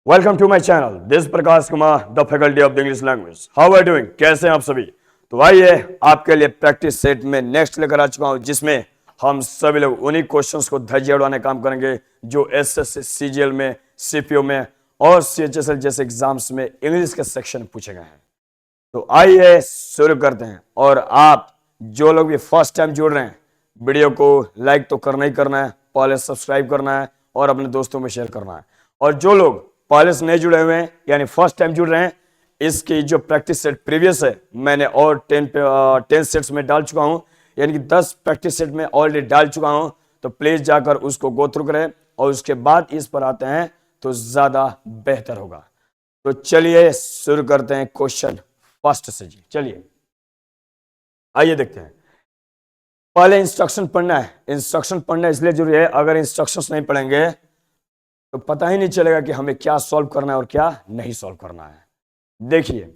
Welcome to my channel this Prakash Kumar the faculty of the English language. How are doing, कैसे हैं आप सभी। तो आइए आपके लिए प्रैक्टिस सेट में नेक्स्ट लेकर आ चुका हूं, जिसमें हम सभी लोग उन्हीं क्वेश्चंस को धज्जियां उड़ाने काम करेंगे जो एसएससी सीजीएल में, सीपीओ में और सीएचएसएल जैसे एग्जाम्स में इंग्लिश के सेक्शन में पूछे गए हैं। तो आइए शुरू करते हैं। और आप जो लोग भी फर्स्ट टाइम जुड़ रहे हैं, वीडियो को लाइक तो करना ही करना है, पहले सब्सक्राइब करना है और अपने दोस्तों में शेयर करना है। और जो लोग पहले से नहीं जुड़े हुए हैं यानी फर्स्ट टाइम जुड़ रहे हैं, इसकी जो प्रैक्टिस सेट प्रीवियस है मैंने और 10 सेट्स में डाल चुका हूं, यानी कि 10 प्रैक्टिस सेट में ऑलरेडी डाल चुका हूं। तो प्लीज जाकर उसको गो थ्रू करें और उसके बाद इस पर आते हैं तो ज्यादा बेहतर होगा। तो चलिए शुरू करते हैं क्वेश्चन फर्स्ट से जी। चलिए आइए देखते हैं। पहले इंस्ट्रक्शन पढ़ना है। इंस्ट्रक्शन पढ़ना इसलिए जरूरी है, अगर इंस्ट्रक्शंस नहीं पढ़ेंगे तो पता ही नहीं चलेगा कि हमें क्या सॉल्व करना है और क्या नहीं सॉल्व करना है। देखिए,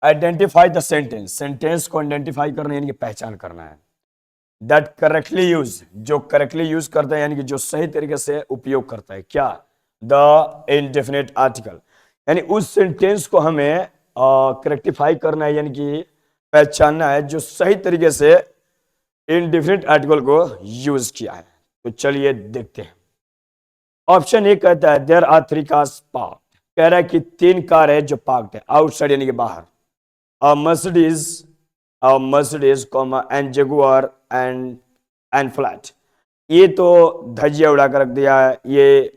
आइडेंटिफाई द सेंटेंस, सेंटेंस को आइडेंटिफाई करना यानी कि पहचान करना है। दैट करेक्टली यूज, जो करेक्टली यूज करता है यानी कि जो सही तरीके से उपयोग करता है, क्या द इंडेफिनिट आर्टिकल, यानी उस सेंटेंस को हमें करेक्टिफाई करना है यानी कि पहचानना है जो सही तरीके से इंडेफिनिट आर्टिकल को यूज किया है। तो चलिए देखते हैं। ऑप्शन ए कहता है देयर आर 3 कार्स पार्क्ड, कह रहा है कि 3 कार है जो पार्क्ड है आउटसाइड यानी कि बाहर। अ Mercedes comma and Jaguar and flat. ये तो धज्जियां उड़ा कर रख दिया है, ये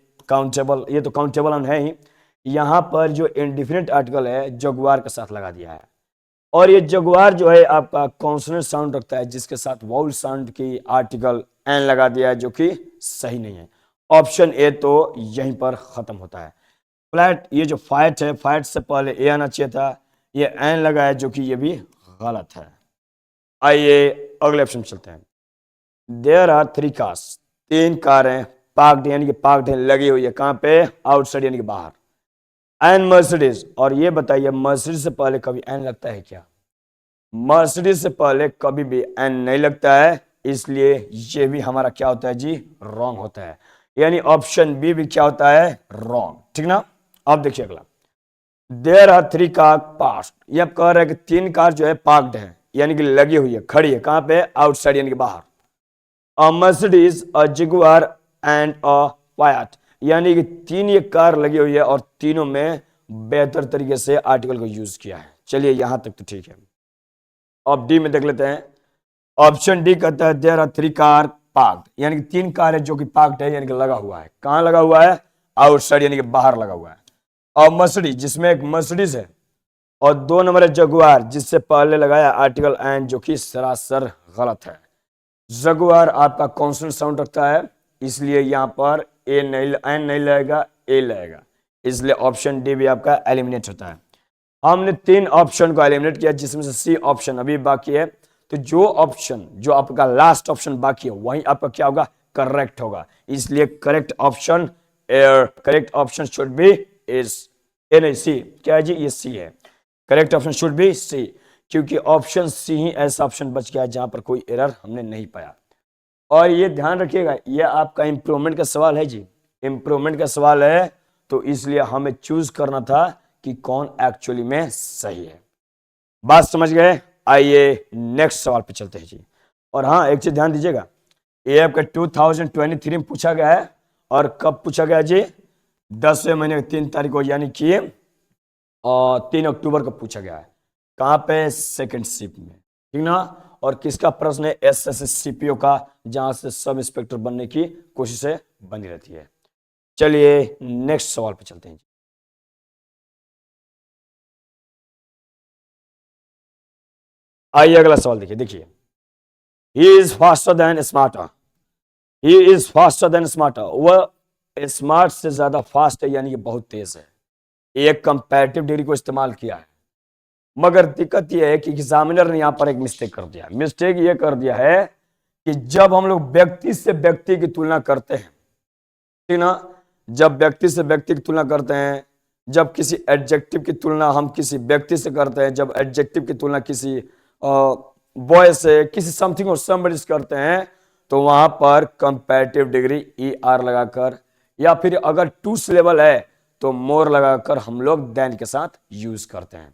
तो काउंटेबल है ही। यहां पर जो इंडिफिनिट आर्टिकल है जगुआर के साथ लगा दिया है, और ये जगुआर जो है आपका कॉन्सोनेंट साउंड रखता है जिसके साथ वाउल साउंड की आर्टिकल एन लगा दिया है, जो कि सही नहीं है। ऑप्शन ए तो यहीं पर खत्म होता है। फ्लैट, ये जो फाइट है, फाइट से पहले ए आना चाहिए था, ये एन लगा है जो कि ये भी गलत है। आइए अगले ऑप्शन चलते हैं। देयर आर 3 कार्स, 3 कारें पार्क्ड यानी कि पार्क्ड है, लगी हुई है कहां पे, आउटसाइड यानी कि बाहर। एंड मर्सिडीज, और ये बताइए मर्सिडीज से पहले कभी एन लगता है क्या? मर्सिडीज से पहले कभी भी एन नहीं लगता है, इसलिए ये भी हमारा क्या होता है जी, रॉन्ग होता है। यानी ऑप्शन बी भी क्या होता है, रॉन्ग, ठीक ना। अब देखिए अगला, देयर आर 3 कार पार्क्ड, ये आप कह रहे हैं कि 3 कार जो है पार्क्ड है यानी कि लगी हुई है, खड़ी है कहां पे, आउटसाइड यानी कि बाहर। अ Mercedes, a Jaguar and a fight, यानी कि 3 ये कार लगी हुई है और तीनों में बेहतर तरीके से आर्टिकल को यूज किया है। चलिए यहां तक तो ठीक है। अब डी में देख लेते हैं। ऑप्शन डी कहता है देयर आर 3 कार पार्क्ड, यानी कि 3 कार है जो कि पार्क्ड है यानी कि लगा हुआ है, कहां लगा हुआ है, आउटसाइड यानी कि बाहर लगा हुआ है। और मर्सिडीज, जिसमें एक मर्सिडीज है, और 2 नंबर है जगुआर जिससे पहले लगाया आर्टिकल एंड, जो कि सरासर गलत है। जगुआर आपका कॉन्सोनेंट साउंड रखता है, इसलिए यहां पर एन नहीं लगेगा, ए लगेगा, इसलिए ऑप्शन डी भी आपका एलिमिनेट होता है। हमने 3 ऑप्शन को एलिमिनेट किया जिसमें से सी ऑप्शन अभी बाकी है। तो जो ऑप्शन, जो आपका लास्ट ऑप्शन बाकी है, वही आपका क्या होगा, करेक्ट होगा। इसलिए correct option should be is A, नहीं सी, क्या है जी, ये सी है। Correct option should be C, क्योंकि ऑप्शन सी ही ऐसा ऑप्शन बच गया जहां पर कोई एरर हमने नहीं पाया। और ये ध्यान रखिएगा, ये आपका इंप्रूवमेंट का सवाल है जी, इंप्रूवमेंट का सवाल है, तो इसलिए हमें चूज करना था कि कौन एक्चुअली में सही है। बात समझ गए। आइए नेक्स्ट सवाल पे चलते हैं जी। और हाँ, एक चीज ध्यान दीजिएगा, ये आपका 2023 में पूछा गया है, और कब पूछा गया जी, 10वें महीने की 3 तारीख को, यानी कि 3 अक्टूबर को पूछा गया है। कहां पे, सेकंड शिफ्ट में, ठीक ना। और किसका प्रश्न है, एसएससी सीपीओ का, जहां से सब इंस्पेक्टर बनने की कोशिशें बनी रहती है। चलिए नेक्स्ट सवाल पे चलते हैं। आइए अगला सवाल देखिए, he is faster than smarter, he is faster than smarter, वह स्मार्ट से ज्यादा फास्ट है यानी कि बहुत तेज है। एक कंपैरेटिव डिग्री को इस्तेमाल किया है, मगर दिक्कत यह है कि एग्जामिनर ने यहां पर एक मिस्टेक कर दिया। मिस्टेक यह कर दिया है कि जब हम लोग व्यक्ति से व्यक्ति की तुलना करते हैं, ठीक ना, जब व्यक्ति से व्यक्ति की तुलना करते हैं, जब किसी एडजेक्टिव की तुलना हम किसी व्यक्ति से करते हैं, जब एडजेक्टिव की तुलना किसी बॉय से, किसी समथिंग और समबडी से करते हैं, तो वहां पर कंपैरेटिव डिग्री ई आर लगाकर, या फिर अगर टू सिलेबल है तो मोर लगाकर हम लोग देन के साथ यूज करते हैं।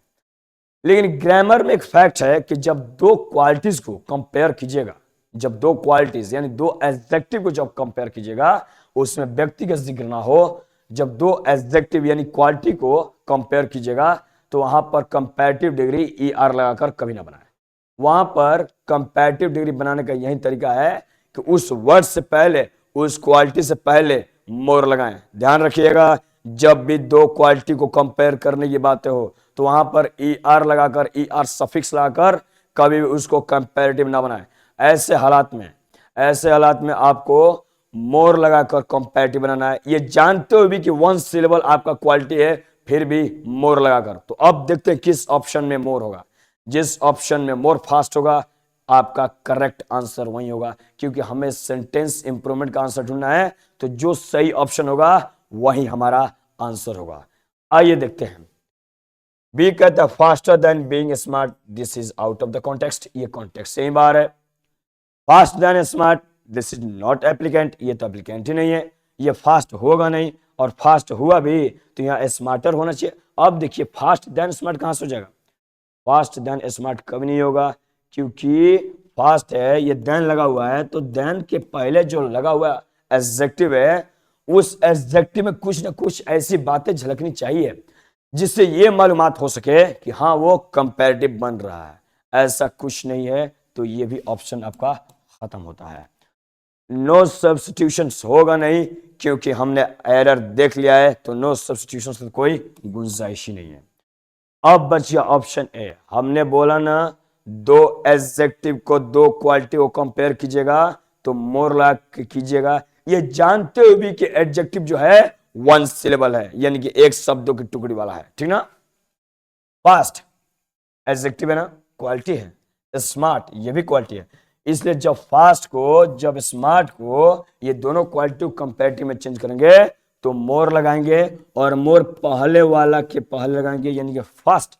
लेकिन ग्रामर में एक फैक्ट है कि जब दो क्वालिटीज को कंपेयर कीजिएगा, जब दो क्वालिटीज यानी दो एडजेक्टिव को जब कंपेयर कीजिएगा, उसमें व्यक्ति का जिक्र ना हो, जब दो एडजेक्टिव यानी क्वालिटी को कंपेयर कीजिएगा तो वहां पर कंपैरेटिव डिग्री ER लगाकर कभी ना बनाए। वहां पर कंपैरेटिव डिग्री बनाने का यही तरीका है कि उस वर्ड से पहले, उस क्वालिटी से पहले मोर लगाएं। ध्यान रखिएगा, जब भी दो क्वालिटी को कंपेयर करने की बातें हो तो वहां पर ER लगाकर, ER सफिक्स लगाकर कभी भी उसको कंपैरेटिव ना बनाएं। ऐसे हालात में आपको मोर लगाकर कंपैरेटिव बनाना है, ये जानते हुए भी कि वन सिलेबल आपका क्वालिटी है, फिर भी मोर लगाकर। तो अब देखते हैं किस ऑप्शन में मोर होगा। जिस ऑप्शन में मोर फास्ट होगा आपका करेक्ट आंसर वही होगा, क्योंकि हमें सेंटेंस इंप्रूवमेंट का आंसर ढूंढना है, तो जो सही ऑप्शन होगा वही हमारा आंसर होगा। आइए देखते हैं। बी कहता है faster than being smart, this is out of the context, ये कॉन्टेक्स्ट से ही बाहर है। Fast than smart, this is not applicant, ये तो एप्लीकेंट ही नहीं है, ये फास्ट होगा नहीं, और फास्ट हुआ भी तो यहाँ स्मार्टर होना चाहिए। अब देखिए फास्ट देन स्मार्ट कहां से हो जाएगा, फास्ट देन स्मार्ट कभी नहीं होगा, क्योंकि फास्ट है, ये देन लगा हुआ है, तो देन के पहले जो लगा हुआ एडजेक्टिव है, उस एडजेक्टिव में कुछ ना कुछ ऐसी बातें झलकनी चाहिए जिससे ये मालूमात हो सके कि हाँ वो कंपैरेटिव बन रहा है। ऐसा कुछ नहीं है, तो ये भी ऑप्शन आपका खत्म होता है। नो सब्स्टिट्यूशन होगा नहीं, क्योंकि हमने एरर देख लिया है, तो नो सब्स्टिट्यूशन की कोई गुंजाइश ही नहीं है। अब बच गया ऑप्शन ए। हमने बोला ना दो एडजेक्टिव को, दो क्वालिटी को कंपेयर कीजिएगा तो मोर लगा कीजिएगा, ये जानते हुए भी कि एडजेक्टिव जो है वन सिलेबल है, यानी कि एक शब्दों की टुकड़ी वाला है, ठीक ना। फास्ट एडजेक्टिव है ना, क्वालिटी है। स्मार्ट ये भी क्वालिटी है, इसलिए जब फास्ट को, जब स्मार्ट को, ये दोनों क्वालिटी कंपैरेटिव में चेंज करेंगे तो मोर लगाएंगे, और मोर पहले वाला के पहले लगाएंगे, यानी कि फर्स्ट,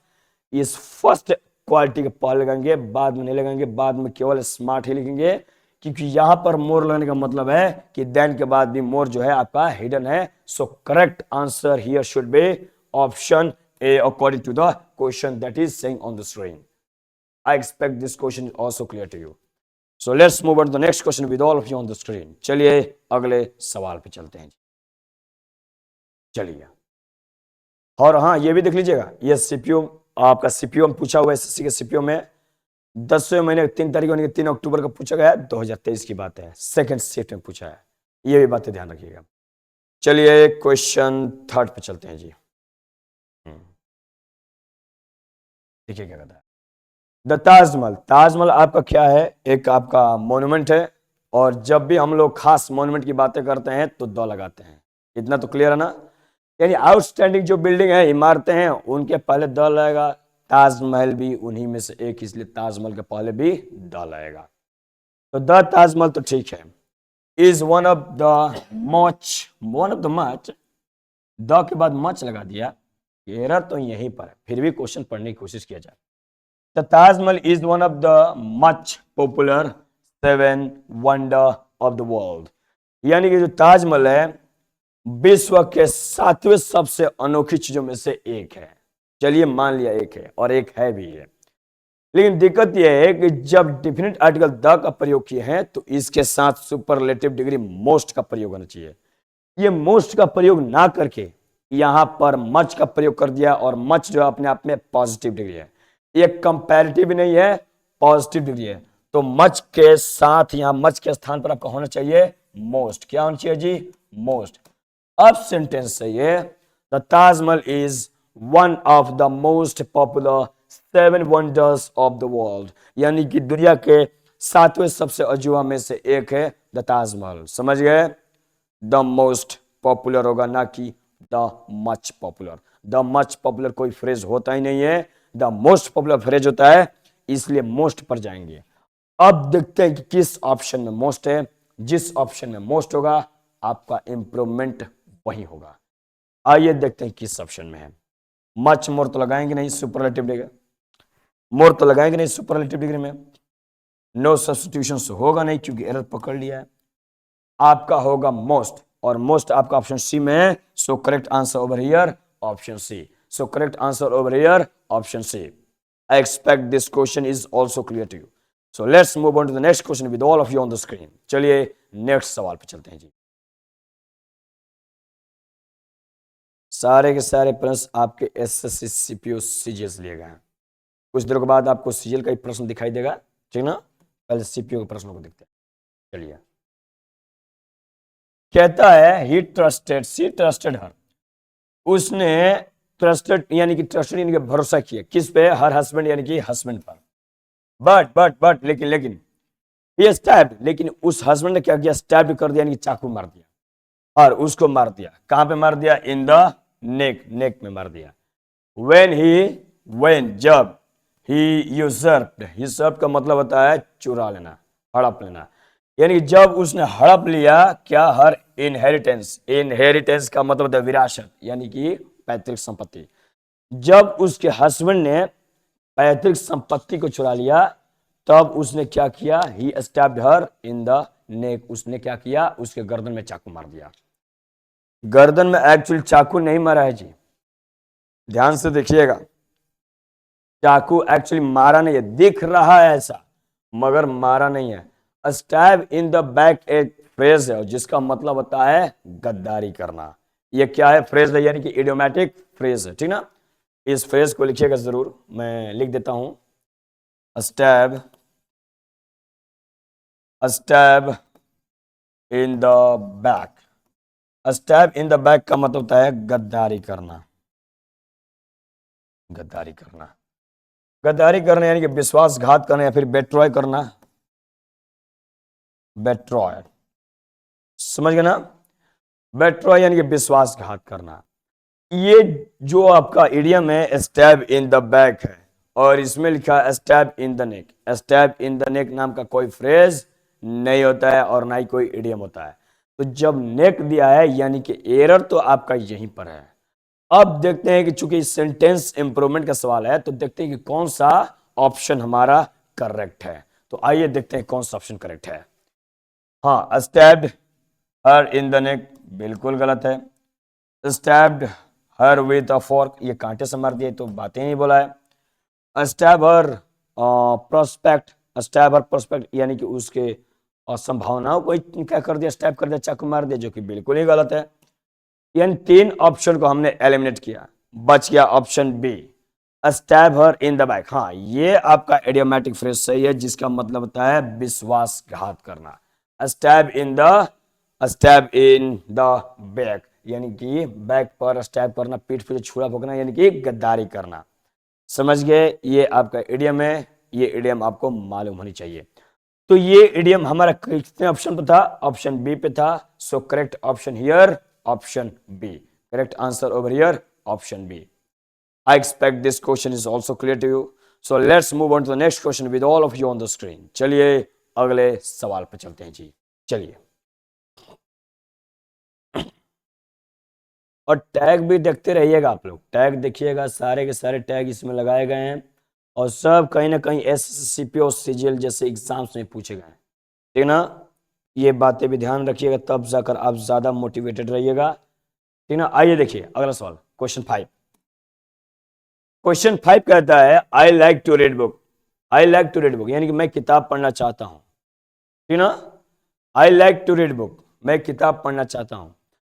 इस फर्स्ट क्वालिटी के पहले लगाएंगे, बाद में नहीं लगाएंगे, बाद में केवल स्मार्ट ही लिखेंगे, क्योंकि यहां पर मोर लगाने का मतलब है कि देन के बाद भी मोर जो है आपका हिडन है। So correct answer here should be option A according to the question that is saying on the screen. I expect this question is also clear to you. So let's move on to the next question with all of you on the screen. चलिए अगले सवाल पे चलते हैं। चलिए, और हाँ ये भी देख लीजिएगा, ये सीपीयू आपका सीपीयू में पूछा हुआ है, एसएससी के सीपीयू में 10वें महीने 3 तारीख यानी कि 3 अक्टूबर का पूछा गया है, 2023 की बात है, सेकंड शिफ्ट में पूछा है, ये भी बातें ध्यान रखिएगा। चलिए क्वेश्चन 3 पे चलते हैं जी। देखिए क्या कहता है। द ताजमहल, ताजमहल आपका क्या है, एक आपका मॉन्यूमेंट है, और जब भी हम लोग खास मॉन्यूमेंट की बातें करते हैं तो द लगाते हैं, इतना तो क्लियर है ना। यानी आउटस्टैंडिंग जो बिल्डिंग है, इमारतें हैं, उनके पहले द लगेगा, ताजमहल भी उन्हीं में से एक, इसलिए ताजमहल के पहले भी द लगेगा। तो द ताजमहल तो ठीक है। Is one of the much, the के बाद मच लगा दिया, एरर तो यहीं पर है, फिर भी क्वेश्चन पढ़ने की कोशिश किया जाए। The Taj Mahal is one of the much popular 7 wonder of the world. यानी कि जो ताजमहल है विश्व के 7वें सबसे अनोखी चीजों में से एक है। चलिए मान लिया एक है, और एक है भी है, लेकिन दिक्कत यह है कि जब डिफिनिट आर्टिकल द का प्रयोग किए हैं तो इसके साथ सुपरलेटिव डिग्री मोस्ट का प्रयोग होना चाहिए। ये मोस्ट का प्रयोग ना करके यहां पर मच का प्रयोग कर दिया, और मच जो अपने आप में पॉजिटिव डिग्री है, ये कंपैरेटिव नहीं है, पॉजिटिव डिग्री है। तो मच के साथ यहां मच के स्थान पर आपका होना चाहिए मोस्ट। क्या होना चाहिए जी, मोस्ट। अब सेंटेंस से ये the Taj Mahal is one of the most popular 7 wonders of the world, यानी कि दुनिया के 7वें सबसे अजूबा में से एक है द ताजमहल। समझ गए, द मोस्ट पॉपुलर होगा, ना कि the much popular. The much popular कोई फ्रेज होता ही नहीं है, द मोस्ट पॉपुलर फ्रेज होता है, इसलिए मोस्ट पर जाएंगे। अब देखते हैं कि किस ऑप्शन में मोस्ट है। जिस ऑप्शन में मोस्ट होगा आपका इंप्रूवमेंट वही होगा। आइए देखते हैं किस ऑप्शन में है। मच मोर तो लगाएंगे नहीं, सुपरलेटिव डिग्री मोर तो लगाएंगे नहीं सुपरलेटिव डिग्री में। नो सब्स्टिट्यूशन होगा नहीं क्योंकि एरर पकड़ लिया है। आपका होगा मोस्ट, और मोस्ट आपका ऑप्शन सी में, so correct answer over here option C. So correct answer over here option C. I expect this question is also clear to you. So let's move on to the next question with all of you on the screen. चलिए next सवाल पे चलते हैं जी। सारे के सारे प्रश्न आपके एसएससी सीपीओ सीजीएल लिए गए हैं। कुछ देर के बाद आपको सीजीएल का एक प्रश्न दिखाई देगा, ठीक ना। पहले सीपीओ के प्रश्नों को देखते हैं। चलिए, कहता है ही ट्रस्टेड, सी ट्रस्टेड हर, उसने ट्रस्टेड यानी कि ट्रस्टेड यानी कि भरोसा किया किस पे, हर हस्बैंड यानी कि हस्बैंड पर। बट लेकिन ये स्टैब, लेकिन उस हस्बैंड ने क्या किया, स्टैब कर दिया यानी कि चाकू मार दिया और उसको मार दिया। कहां पे मार दिया, इन द नेक, नेक में मार दिया। when जब ही यूजर्प्ड, यूजर्प्ड का मतलब होता है चुरा लेना, हड़प लेना, यानी कि जब उसने हड़प लिया क्या, हर इनहेरिटेंस, इनहेरिटेंस का मतलब होता है विरासत यानी कि पैतृक संपत्ति। जब उसके हस्बैंड ने पैतृक संपत्ति को चुरा लिया तब उसने क्या किया, ही stabbed her in the neck, उसने क्या किया, उसके गर्दन में चाकू मार दिया। गर्दन में एक्चुअली चाकू नहीं मारा है जी, ध्यान से देखिएगा, चाकू एक्चुअली मारा नहीं है, दिख रहा है ऐसा मगर मारा नहीं है। स्टैब इन द बैक एक फ्रेज है जिसका मतलब होता है गद्दारी करना। ये क्या है, फ्रेज है यानी कि इडियोमैटिक फ्रेज है, ठीक ना। इस फ्रेज को लिखिएगा जरूर, मैं लिख देता हूं, stab, stab in the back. Stab in the back का मतलब होता है गद्दारी करना, गद्दारी करना, गद्दारी करना यानी कि विश्वासघात करना या फिर बेट्रॉय करना, बेट्रॉय, समझ गए ना, बेट्रॉय यानी कि विश्वासघात करना। ये जो आपका इडियम है स्टैब इन द बैक है और इसमें लिखा है stab in the neck. Stab in the neck नाम का कोई फ्रेज नहीं होता है और ना ही कोई इडियम होता है। तो जब नेक दिया है यानी कि एरर तो आपका यहीं पर है। अब देखते हैं कि चूंकि सेंटेंस इंप्रूवमेंट का सवाल है तो देखते हैं कि कौन सा ऑप्शन हमारा करेक्ट है। तो आइए देखते हैं कौन सा ऑप्शन करेक्ट है। हाँ, stabbed her in the neck बिल्कुल गलत है। Stabbed her with a fork, ये कांटे से मार दिए तो बातें नहीं बोला है। स्टैब हर प्रोस्पेक्ट, स्टैब हर प्रोस्पेक्ट यानी कि उसके संभावनाओं को क्या कर दिया, स्टैब कर दिया, चाकू मार दिया, जो कि बिल्कुल ही गलत है। इन तीन ऑप्शन को हमने एलिमिनेट किया, बच गया option B, stab her in the back. हाँ, ये आपका इडियोमैटिक फ्रेज सही है जिसका मतलब होता है विश्वासघात करना। स्टैब इन द बैक यानी कि बैक पर स्टैब करना, पीठ पे छुरा भोगना यानी कि गद्दारी करना। समझ गए, ये आपका इडियम है, ये इडियम आपको मालूम होनी चाहिए। तो ये इडियम हमारा कितने ऑप्शन पे था, ऑप्शन बी पे था। So correct option here option B, correct answer over here option B. I expect this question is also clear to you. So let's move on to the next question with all of you on the screen. चलिए अगले सवाल पे चलते हैं जी। चलिए, और tag भी देखते रहिएगा आप लोग, टैग देखिएगा, सारे के सारे टैग इसमें लगाए गए हैं और सब कहीं ना कहीं एसएससी और सीजीएल जैसे एग्जाम्स में पूछे गए हैं, ठीक ना। ये बातें भी ध्यान रखिएगा तब जाकर आप ज्यादा मोटिवेटेड रहिएगा, ठीक ना। आइए देखिए अगला सवाल, क्वेश्चन 5। क्वेश्चन 5 कहता है I like to read book, I like to read book यानी कि मैं किताब पढ़ना चाहता हूं, ठीक ना। I like to read book, मैं किताब पढ़ना चाहता हूं,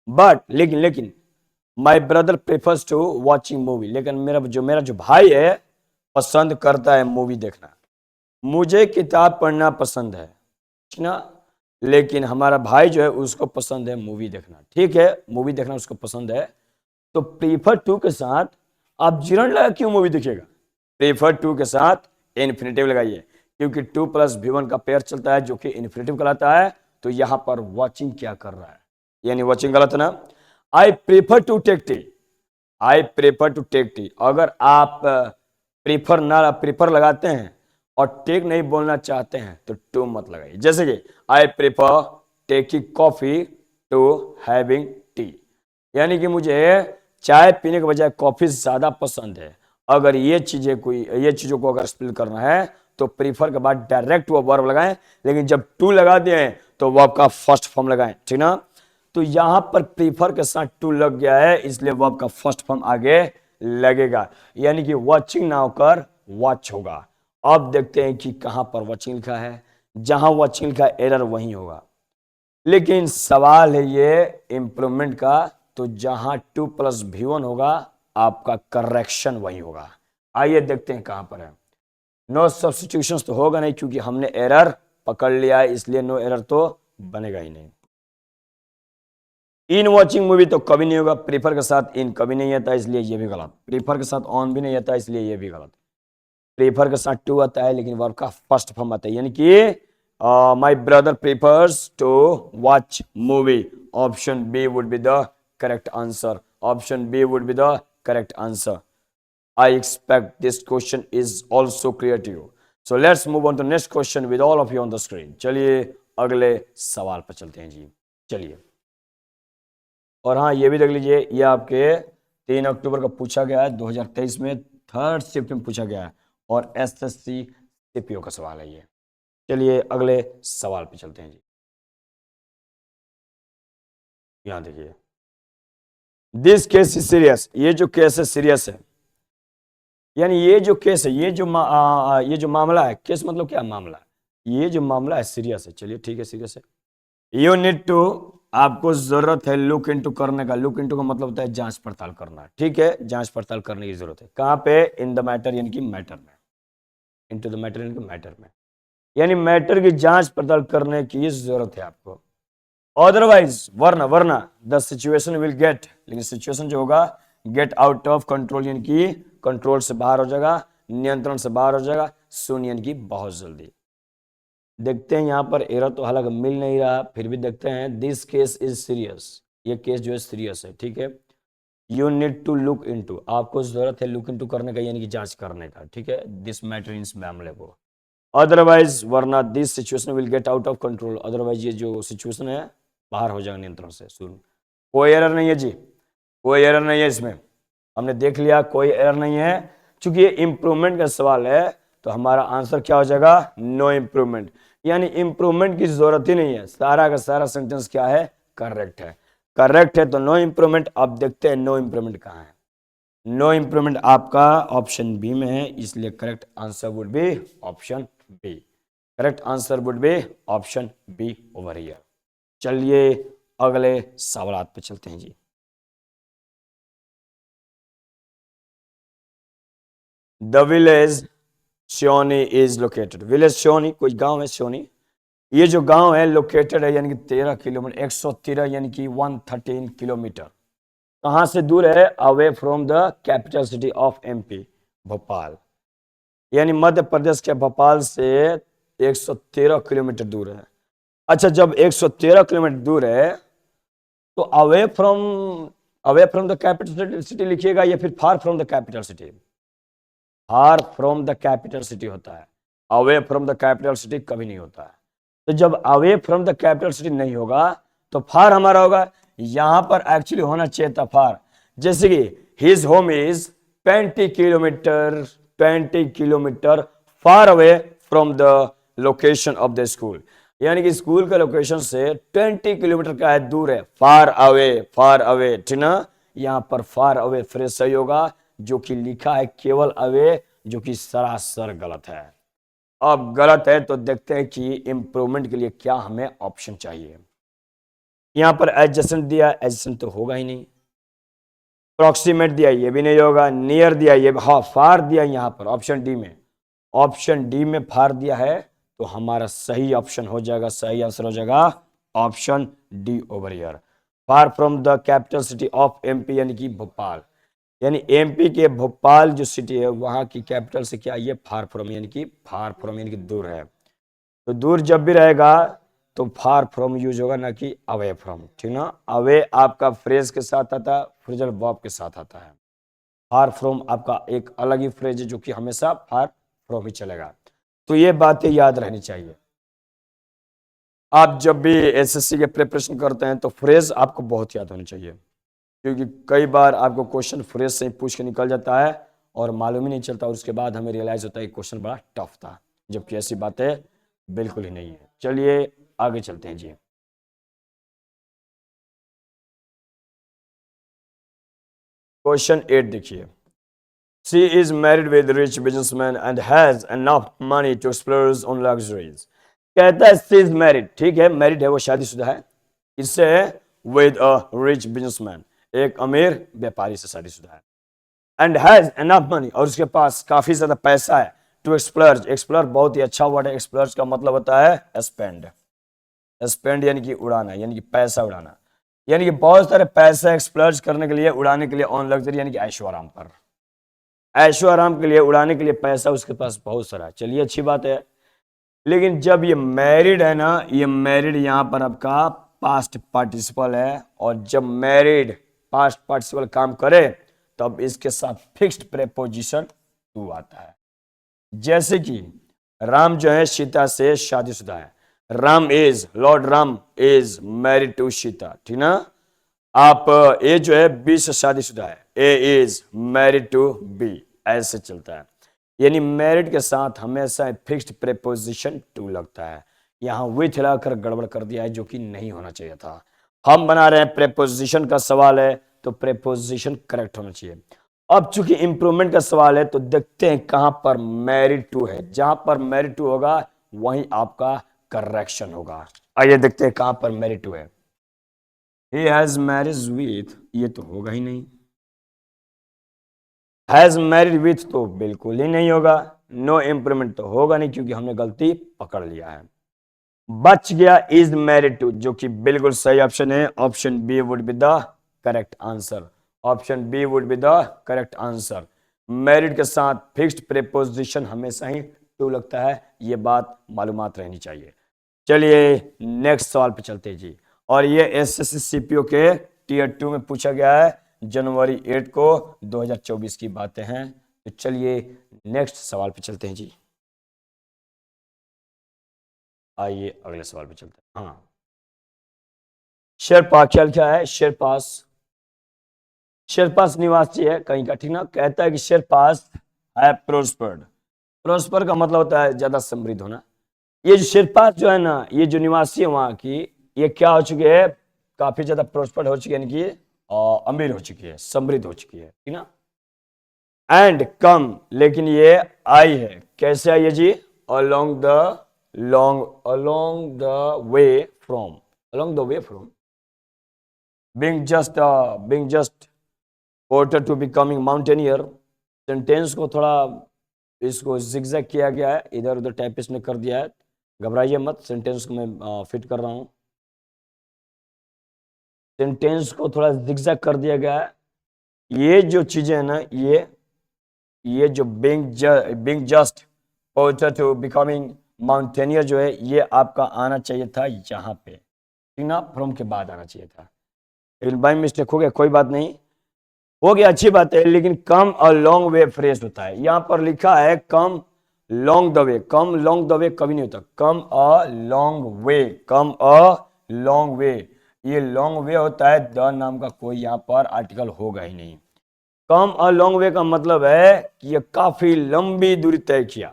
बट लेकिन my brother prefers to watching movie, लेकिन मेरा जो भाई है पसंद करता है मूवी देखना। मुझे किताब पढ़ना पसंद है, ठीक ना, लेकिन हमारा भाई जो है उसको पसंद है मूवी देखना। ठीक है, मूवी देखना उसको पसंद है, तो प्रीफर टू के साथ आप जीरण लगा क्यों मूवी देखिएगा, प्रीफर टू के साथ इन्फिनेटिव लगाइए क्योंकि 2 + V1 का पेयर चलता है जो कि इन्फिनेटिव कहलाता है। तो यहां पर वॉचिंग क्या कर रहा है, यानी वॉचिंग गलत है ना। I prefer to take tea, I prefer to take tea, अगर आप प्रीफर लगाते हैं और टेक नहीं बोलना चाहते हैं तो टू मत लगाइए। जैसे कि I prefer taking coffee to having tea, यानी कि मुझे चाय पीने के बजाय कॉफी ज्यादा पसंद है। अगर ये चीजों को अगर स्पेल करना है तो प्रीफर के बाद डायरेक्ट वो वर्ब लगाएं, लेकिन जब टू लगा दिए तो वो आपका फर्स्ट फॉर्म लगाएं, ठीक ना। तो यहां पर प्रीफर के साथ टू लग गया है, इसलिए वर्ब का फर्स्ट फॉर्म आगे लगेगा, यानी कि वॉचिंग ना होकर वॉच होगा। अब देखते हैं कि कहां पर वॉचिंग लिखा है, जहां वॉचिंग लिखा एरर वहीं होगा, लेकिन सवाल है ये इंप्रूवमेंट का, तो जहां 2+V1 होगा आपका करेक्शन वही होगा। आइए देखते हैं कहां पर है। नो सब्स्टिट्यूशंस तो होगा नहीं क्योंकि हमने एरर पकड़ लिया है, इसलिए नो एरर तो बनेगा ही नहीं। इन वॉचिंग मूवी तो कभी नहीं होगा, प्रीफर के साथ इन कभी नहीं आता, इसलिए ये भी गलत। प्रीफर के साथ ऑन भी नहीं आता, इसलिए ये भी गलत। प्रीफर के साथ टू आता है, लेकिन वर्ब का फर्स्ट फॉर्म आता है, यानी कि my brother prefers to watch movie. Option B would be the correct answer. Option B would be the correct answer. I expect this question is also clear to you. So let's move on to next question with all of you on the screen. चलिए अगले सवाल पर चलते हैं जी। चलिए, और हाँ ये भी देख लीजिए, ये आपके 3 अक्टूबर का पूछा गया है, 2023 में 3rd शिफ्ट में पूछा गया है, और एसएससी सीपीओ का सवाल है ये। चलिए अगले सवाल पे चलते हैं जी। यहाँ देखिए, दिस केस इज सीरियस। ये जो केस है सीरियस है, यानी ये जो केस है, ये जो मामला है, केस मतलब क्या मामला है, ये जो मामला है सीरियस है। चलिए ठीक है, सीरियस है। यू नीड टू, आपको जरूरत है लुक इनटू करने का। लुक इनटू का मतलब होता है जांच पड़ताल करना, ठीक है, जांच पड़ताल करने की जरूरत है। कहां पे? इन द मैटर, यानी कि मैटर में। इनटू द मैटर यानी कि मैटर में, यानी मैटर की जांच पड़ताल करने की जरूरत है आपको। अदरवाइज, वरना वरना द सिचुएशन विल गेट, लेकिन सिचुएशन जो होगा गेट आउट ऑफ कंट्रोल, यानी कि कंट्रोल से बाहर हो जाएगा, नियंत्रण से बाहर हो जाएगा, सुन यानी कि बहुत जल्दी। देखते हैं यहाँ पर एरर तो हालांकि मिल नहीं रहा, फिर भी देखते हैं। दिस केस इज सीरियस, ये केस जो है सीरियस है, ठीक है। You need to look into, आपको जरूरत है लुक इनटू करने का, यानी कि जांच करने का, ठीक है, दिस मैटर इन मामले को। अदरवाइज, वरना this situation will get out of control, otherwise ये जो सिचुएशन है बाहर हो जाएगा नियंत्रण से। सुन, कोई एरर नहीं है जी, कोई एरर नहीं है इसमें, हमने देख लिया कोई एरर नहीं है। चूंकि ये इंप्रूवमेंट का सवाल है, तो हमारा आंसर क्या हो जाएगा? नो इंप्रूवमेंट, यानी इंप्रूवमेंट की जरूरत ही नहीं है, सारा का सारा सेंटेंस क्या है? करेक्ट है। करेक्ट है तो नो इंप्रूवमेंट। अब देखते हैं नो इंप्रूवमेंट कहाँ है। नो इंप्रूवमेंट आपका ऑप्शन बी में है, इसलिए correct answer would be option B. Correct answer would be option B over here. चलिए अगले सवाल पे चलते हैं जी। द विलेज श्योनी इज लोकेटेड। विलेज श्योनी कोई गांव है, श्योनी ये जो गांव है लोकेटेड है, यानी कि 13 किलोमीटर, 113 यानी कि 113 किलोमीटर कहां से दूर है? Away from the capital city of MP, Bhopal, यानी मध्य प्रदेश के भोपाल से 113 किलोमीटर दूर है। अच्छा, जब 113 किलोमीटर दूर है तो away from the capital city लिखिएगा या फिर far from the capital city? Far from the capital city होता है, away from the capital city कभी नहीं होता है। तो जब away from the capital city नहीं होगा तो फार हमारा होगा। यहां पर एक्चुअली होना चाहिए था फार, जैसे कि his home is 20 kilometre, 20 kilometre far away from the location of the school, यानी कि स्कूल का लोकेशन से 20 किलोमीटर का है, दूर है, फार अवे, फार अवे, ठीक ना। यहां पर फार अवे फ्रेज सही होगा, जो कि लिखा है केवल अवे, जो कि सरासर गलत है। अब गलत है तो देखते हैं कि इंप्रूवमेंट के लिए क्या हमें ऑप्शन चाहिए। यहां पर एडजेसेंट दिया, एडजेसेंट तो होगा ही नहीं। प्रॉक्सिमेट दिया, ये भी नहीं होगा। नियर दिया, ये हाँ फार दिया यहां पर ऑप्शन डी में, ऑप्शन डी में फार दिया है, तो हमारा सही ऑप्शन हो जाएगा, सही आंसर हो जाएगा option D over here. Far from the capital city of MP, यानी कि भोपाल, यानी एमपी के भोपाल जो सिटी है वहां की कैपिटल से क्या, ये फार फ्रॉम, यानी कि फार फ्रॉम यानी कि दूर है। तो दूर जब भी रहेगा तो फार फ्रॉम यूज होगा, ना कि अवे फ्रॉम, ठीक ना। अवे आपका फ्रेज के साथ आता है, फ्रेजल वर्ब के साथ आता है। फार फ्रॉम आपका एक अलग ही फ्रेज है, जो कि हमेशा फार फ्रॉम ही चलेगा। तो ये बातें याद रहनी चाहिए। आप जब भी एसएससी के प्रिपरेशन करते हैं तो फ्रेज आपको बहुत याद होनी चाहिए, क्योंकि कई बार आपको क्वेश्चन फ्रेज से ही पूछ के निकल जाता है और मालूम ही नहीं चलता, और उसके बाद हमें रियलाइज होता है कि क्वेश्चन बड़ा टफ था, जबकि ऐसी बातें बिल्कुल ही नहीं है। चलिए आगे चलते हैं जी। क्वेश्चन 8 देखिए, she is married with rich businessman and has enough money to splurge on luxuries. कहता है शी इज मैरिड, ठीक है, मैरिड है, वो शादीशुदा है, इससे विद अ रिच बिजनेसमैन, एक अमीर व्यापारी से शादीशुदा है, एंड हैज एनफ मनी, और उसके पास काफी ज्यादा पैसा है, टू एक्सप्लर्ज, एक्सप्लर बहुत ही अच्छा वर्ड है, एक्सप्लर्ज का मतलब होता है स्पेंड, स्पेंड यानी कि उड़ाना, यानी कि पैसा उड़ाना, यानी कि बहुत सारे पैसा एक्सप्लर्ज करने के लिए, उड़ाने के लिए, ऑन लग्जरी यानी कि ऐशो आराम पर, ऐशो आराम के लिए, उड़ाने के लिए पैसा उसके पास बहुत सारा है। चलिए अच्छी बात है, लेकिन जब ये मैरिड है ना, ये मैरिड यहां पर आपका पास्ट पार्टिसिपल है, और जब मैरिड पास्ट पार्टिसिपल काम करे तब इसके साथ फिक्स्ड प्रेपोजिशन टू आता है। जैसे कि राम जो है सीता से शादीशुदा है, Ram is, lord Ram is married to Sita, ठीक ना। आप ए जो है बी से शादीशुदा है, ए इज मैरिड टू बी, ऐसे चलता है, यानी मैरिड के साथ हमेशा फिक्स्ड प्रेपोजिशन टू लगता है। यहां विथ लगाकर गड़बड़ कर दिया है, जो कि नहीं होना चाहिए था। हम बना रहे हैं प्रेपोजिशन का सवाल है, तो प्रेपोजिशन करेक्ट होना चाहिए। अब चूंकि इंप्रूवमेंट का सवाल है, तो देखते हैं कहां पर मैरिड टू है, जहां पर मैरिड टू होगा वहीं आपका करेक्शन होगा। आइए देखते हैं कहां पर मैरिड टू है। ही हैज मैरिज विथ, ये तो होगा ही नहीं, हैज मैरिड विथ तो बिल्कुल ही नहीं होगा, नो इंप्रूवमेंट तो होगा नहीं क्योंकि हमने गलती पकड़ लिया है। बच गया इज मैरिड टू, जो कि बिल्कुल सही ऑप्शन है, option B would be the correct answer, option B would be the correct answer. Married के साथ फिक्स्ड प्रेपोजिशन हमेशा ही टू लगता है, ये बात मालूमात रहनी चाहिए। चलिए नेक्स्ट सवाल पे चलते हैं जी, और ये एसएससी सीपीओ के टीयर 2 में पूछा गया है, जनवरी 8 को 2024 की बातें हैं। तो चलिए नेक्स्ट सवाल पे चलते हैं जी, आइए अगले सवाल पे चलते हैं। हाँ, शेरपा क्या है, शेरपास, शेरपास निवासी है कहीं का, ठीक ना। कहता है कि शेरपास है प्रोस्पर्ड, प्रोस्पर का मतलब होता है ज्यादा समृद्ध होना। ये जो शेरपास जो है ना, ये जो निवासी है वहां की, ये क्या हो चुके हैं, काफी ज्यादा प्रोस्पर्ड हो चुकी है, यानी कि अमीर हो चुकी है, समृद्ध हो चुकी है, ठीक ना। एंड कम, लेकिन ये आई है, कैसे आई है जी, along the along the way from, along the way from being just porter to becoming mountaineer। Sentence को थोड़ा इसको जिगजैग किया गया है, इधर उधर टाइपिस्ट ने कर दिया है, घबराइए मत, सेंटेंस को मैं फिट कर रहा हूं, सेंटेंस को थोड़ा जिगजैग कर दिया गया है। ये जो चीजें है ना, ये जो being just porter to becoming mountaineer जो है, ये आपका आना चाहिए था यहाँ पे, ठीक ना, फ्रॉम के बाद आना चाहिए था, लेकिन बाय मिस्टेक हो गया, कोई बात नहीं, हो गया, अच्छी बात है। लेकिन कम अ लॉन्ग वे फ्रेज होता है, यहां पर लिखा है come long the way, come long the way कभी नहीं होता, कम a long way, come a long way, ये लॉन्ग वे होता है, द नाम का कोई यहां पर आर्टिकल होगा ही नहीं। कम अ लॉन्ग वे का मतलब है कि ये काफी लंबी दूरी तय किया।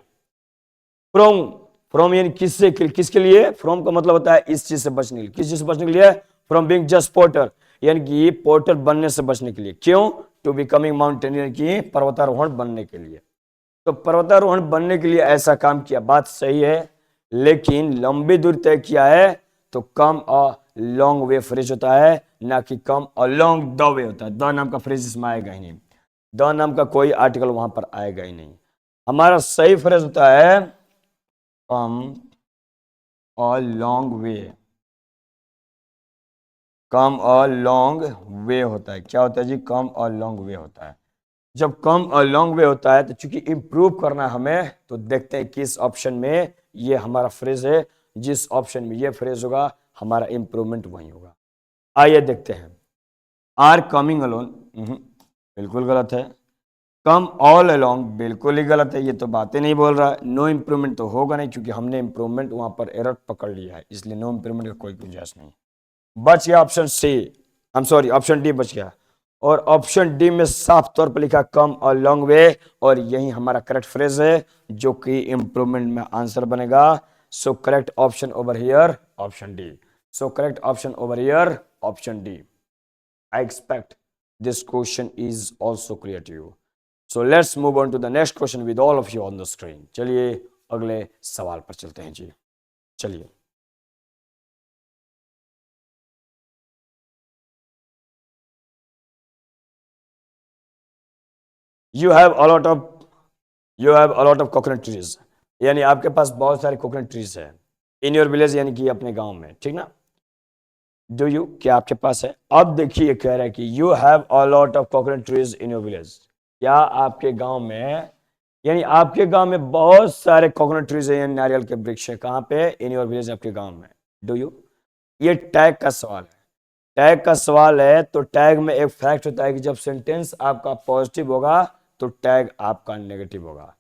फ्रॉम, फ्रॉम यानी किससे, किसके लिए, फ्रॉम का मतलब होता है इस चीज से बचने के लिए, किस चीज से बचने के लिए, फ्रॉम बीइंग जस्ट पोर्टर, यानी कि पोर्टर बनने से बचने के लिए, क्यों, टू बिकमिंग माउंटेनियर की पर्वतारोहण बनने के लिए, तो पर्वतारोहण बनने के लिए ऐसा काम किया, बात सही है, लेकिन लंबी दूरी तय किया है, तो कम अ लॉन्ग वे फ्रेज होता है, ना कि कम अ लॉन्ग द वे होता है, द नाम का फ्रेज इसमें आएगा ही नहीं, द नाम का कोई आर्टिकल वहां पर आएगा ही नहीं। हमारा सही फ्रेज होता है कम a long way, come a long way होता है, क्या होता है जी, कम अ लॉन्ग वे होता है। जब कम अ लॉन्ग वे होता है, तो चूंकि इंप्रूव करना है हमें, तो देखते हैं किस ऑप्शन में ये हमारा फ्रेज है, जिस ऑप्शन में ये फ्रेज होगा हमारा इंप्रूवमेंट वही होगा। आइए देखते हैं, आर कमिंग अलोन, बिल्कुल गलत है। कम ऑल अलोंग बिल्कुल ही गलत है, ये तो बातें नहीं बोल रहा है। नो इंप्रूवमेंट तो होगा नहीं क्योंकि हमने इंप्रूवमेंट वहां पर एरर पकड़ लिया है, इसलिए नो इंप्रूवमेंट का कोई गुंजाइश नहीं। बच गया option C, I am sorry option D बच गया, और ऑप्शन डी में साफ तौर पर लिखा कम अ लॉन्ग वे, और यही हमारा करेक्ट फ्रेज है जो कि इंप्रूवमेंट में आंसर बनेगा। सो correct option over here option D, so correct option over here option D. I expect this question is also clear to you. So let's move on to the next question with all of you on the screen. चलिए अगले सवाल पर चलते हैं जी. चलिए. You have a lot of coconut trees. यानी आपके पास बहुत सारे कोकोनट ट्रीज है इन योर विलेज, यानी कि अपने गांव में, ठीक ना. डू यू, क्या आपके पास है? अब देखिए कह रहा है कि you have a lot of coconut trees in your village. क्या आपके गांव में, यानी आपके गांव में बहुत सारे कोकोनट ट्रीज है, यानी नारियल के वृक्ष है. कहां पे? इन योर विलेज, आपके गांव में. डू यू, ये टैग का सवाल है. टैग का सवाल है तो टैग में एक फैक्ट होता है कि जब सेंटेंस आपका पॉजिटिव होगा तो टैग आपका नेगेटिव होगा,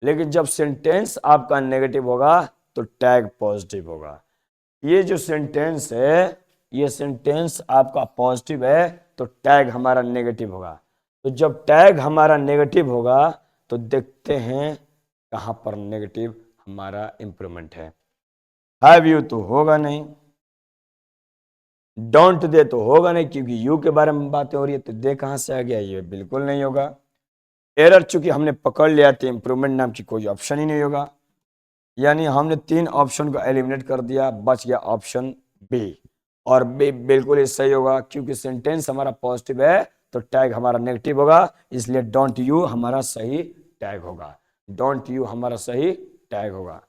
लेकिन जब सेंटेंस आपका नेगेटिव होगा तो टैग पॉजिटिव होगा. ये जो सेंटेंस है, ये सेंटेंस आपका पॉजिटिव है तो टैग हमारा नेगेटिव होगा. तो जब टैग हमारा नेगेटिव होगा तो देखते हैं कहां पर नेगेटिव हमारा इंप्रूवमेंट है. हैव यू तो होगा नहीं, डोंट दे तो होगा नहीं, क्योंकि यू के बारे में बातें हो रही है तो दे कहां से आ गया, ये बिल्कुल नहीं होगा. एरर चूंकि हमने पकड़ लिया तो इंप्रूवमेंट नाम की कोई ऑप्शन ही नहीं होगा, यानी हमने 3 ऑप्शन को एलिमिनेट कर दिया, बच गया ऑप्शन बी. और बी बिल्कुल ही सही होगा, क्योंकि सेंटेंस हमारा पॉजिटिव है तो टैग हमारा नेगेटिव होगा, इसलिए डोंट यू हमारा सही टैग होगा. डोंट यू हमारा सही टैग होगा.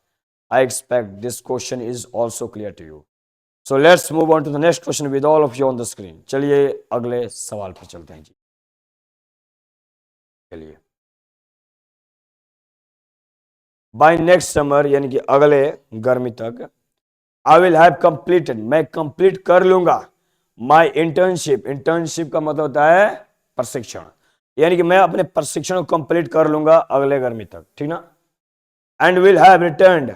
I expect this question is also clear to you. So let's move on to the next question with all of you on the screen. चलिए अगले सवाल पर चलते हैं जी. चलिए. बाय नेक्स्ट समर, यानी कि अगले गर्मी तक, आई विल हैव कंप्लीटेड, मैं कंप्लीट कर लूंगा, माई इंटर्नशिप. इंटर्नशिप का मतलब होता है प्रशिक्षण, यानी कि मैं अपने प्रशिक्षण को कंप्लीट कर लूंगा अगले गर्मी तक, ठीक ना. एंड विल हैव रिटर्न्ड,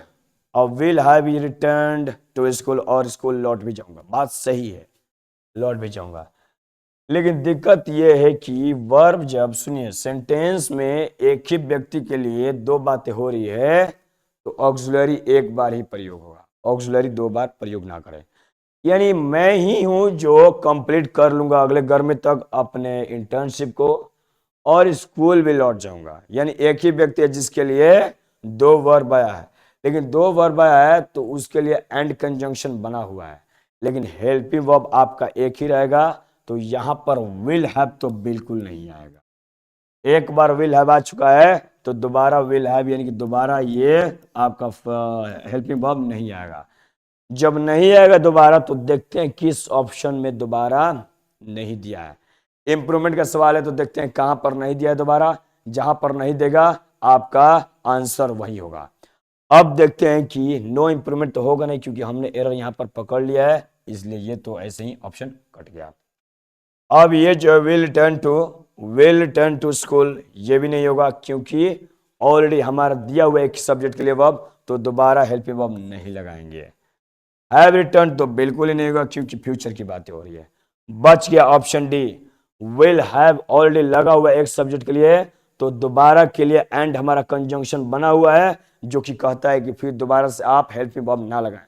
और will have returned to school, और स्कूल लौट भी जाऊंगा. बात सही है, लौट भी जाऊंगा, लेकिन दिक्कत यह है कि वर्ब जब, सुनिए, सेंटेंस में एक ही व्यक्ति के लिए 2 बातें हो रही है तो ऑक्सिलरी एक बार ही प्रयोग होगा, ऑक्सिलरी 2 बार प्रयोग ना करें. यानी मैं ही हूं जो कंप्लीट कर लूंगा अगले गर्मी तक अपने इंटर्नशिप को, और स्कूल भी लौट जाऊंगा. यानी एक ही व्यक्ति है जिसके लिए 2 वर्ब आया है, लेकिन 2 वर्ब आया है तो उसके लिए एंड कंजंक्शन बना हुआ है, लेकिन हेल्पिंग वर्ब आपका एक ही रहेगा. तो यहां पर विल हैव तो बिल्कुल नहीं आएगा. एक बार विल हैव आ चुका है तो दोबारा विल हैव, यानी कि दोबारा ये आपका हेल्पिंग वर्ब नहीं आएगा. जब नहीं आएगा दोबारा तो देखते हैं किस ऑप्शन में दोबारा नहीं दिया है. इंप्रूवमेंट का सवाल है तो देखते हैं कहां पर नहीं दिया है दोबारा. जहां पर नहीं देगा आपका आंसर वही होगा. अब देखते हैं कि नो इंप्रूवमेंट तो होगा नहीं, क्योंकि हमने एरर यहां पर पकड़ लिया है, इसलिए ये तो ऐसे ही ऑप्शन कट गया. अब ये जो विल टर्न टू स्कूल, ये भी नहीं होगा, क्योंकि ऑलरेडी हमारा दिया हुआ एक सब्जेक्ट के लिए वर्ब, तो दोबारा हेल्पिंग वर्ब नहीं लगाएंगे. हैव रिटर्न तो बिल्कुल ही नहीं होगा, क्योंकि फ्यूचर की बातें हो रही है. बच गया option D, will have already लगा हुआ एक सब्जेक्ट के लिए, तो दोबारा के लिए एंड हमारा कंजंक्शन बना हुआ है, जो कि कहता है कि फिर दोबारा से आप हेल्पिंग वर्ब ना लगाएं.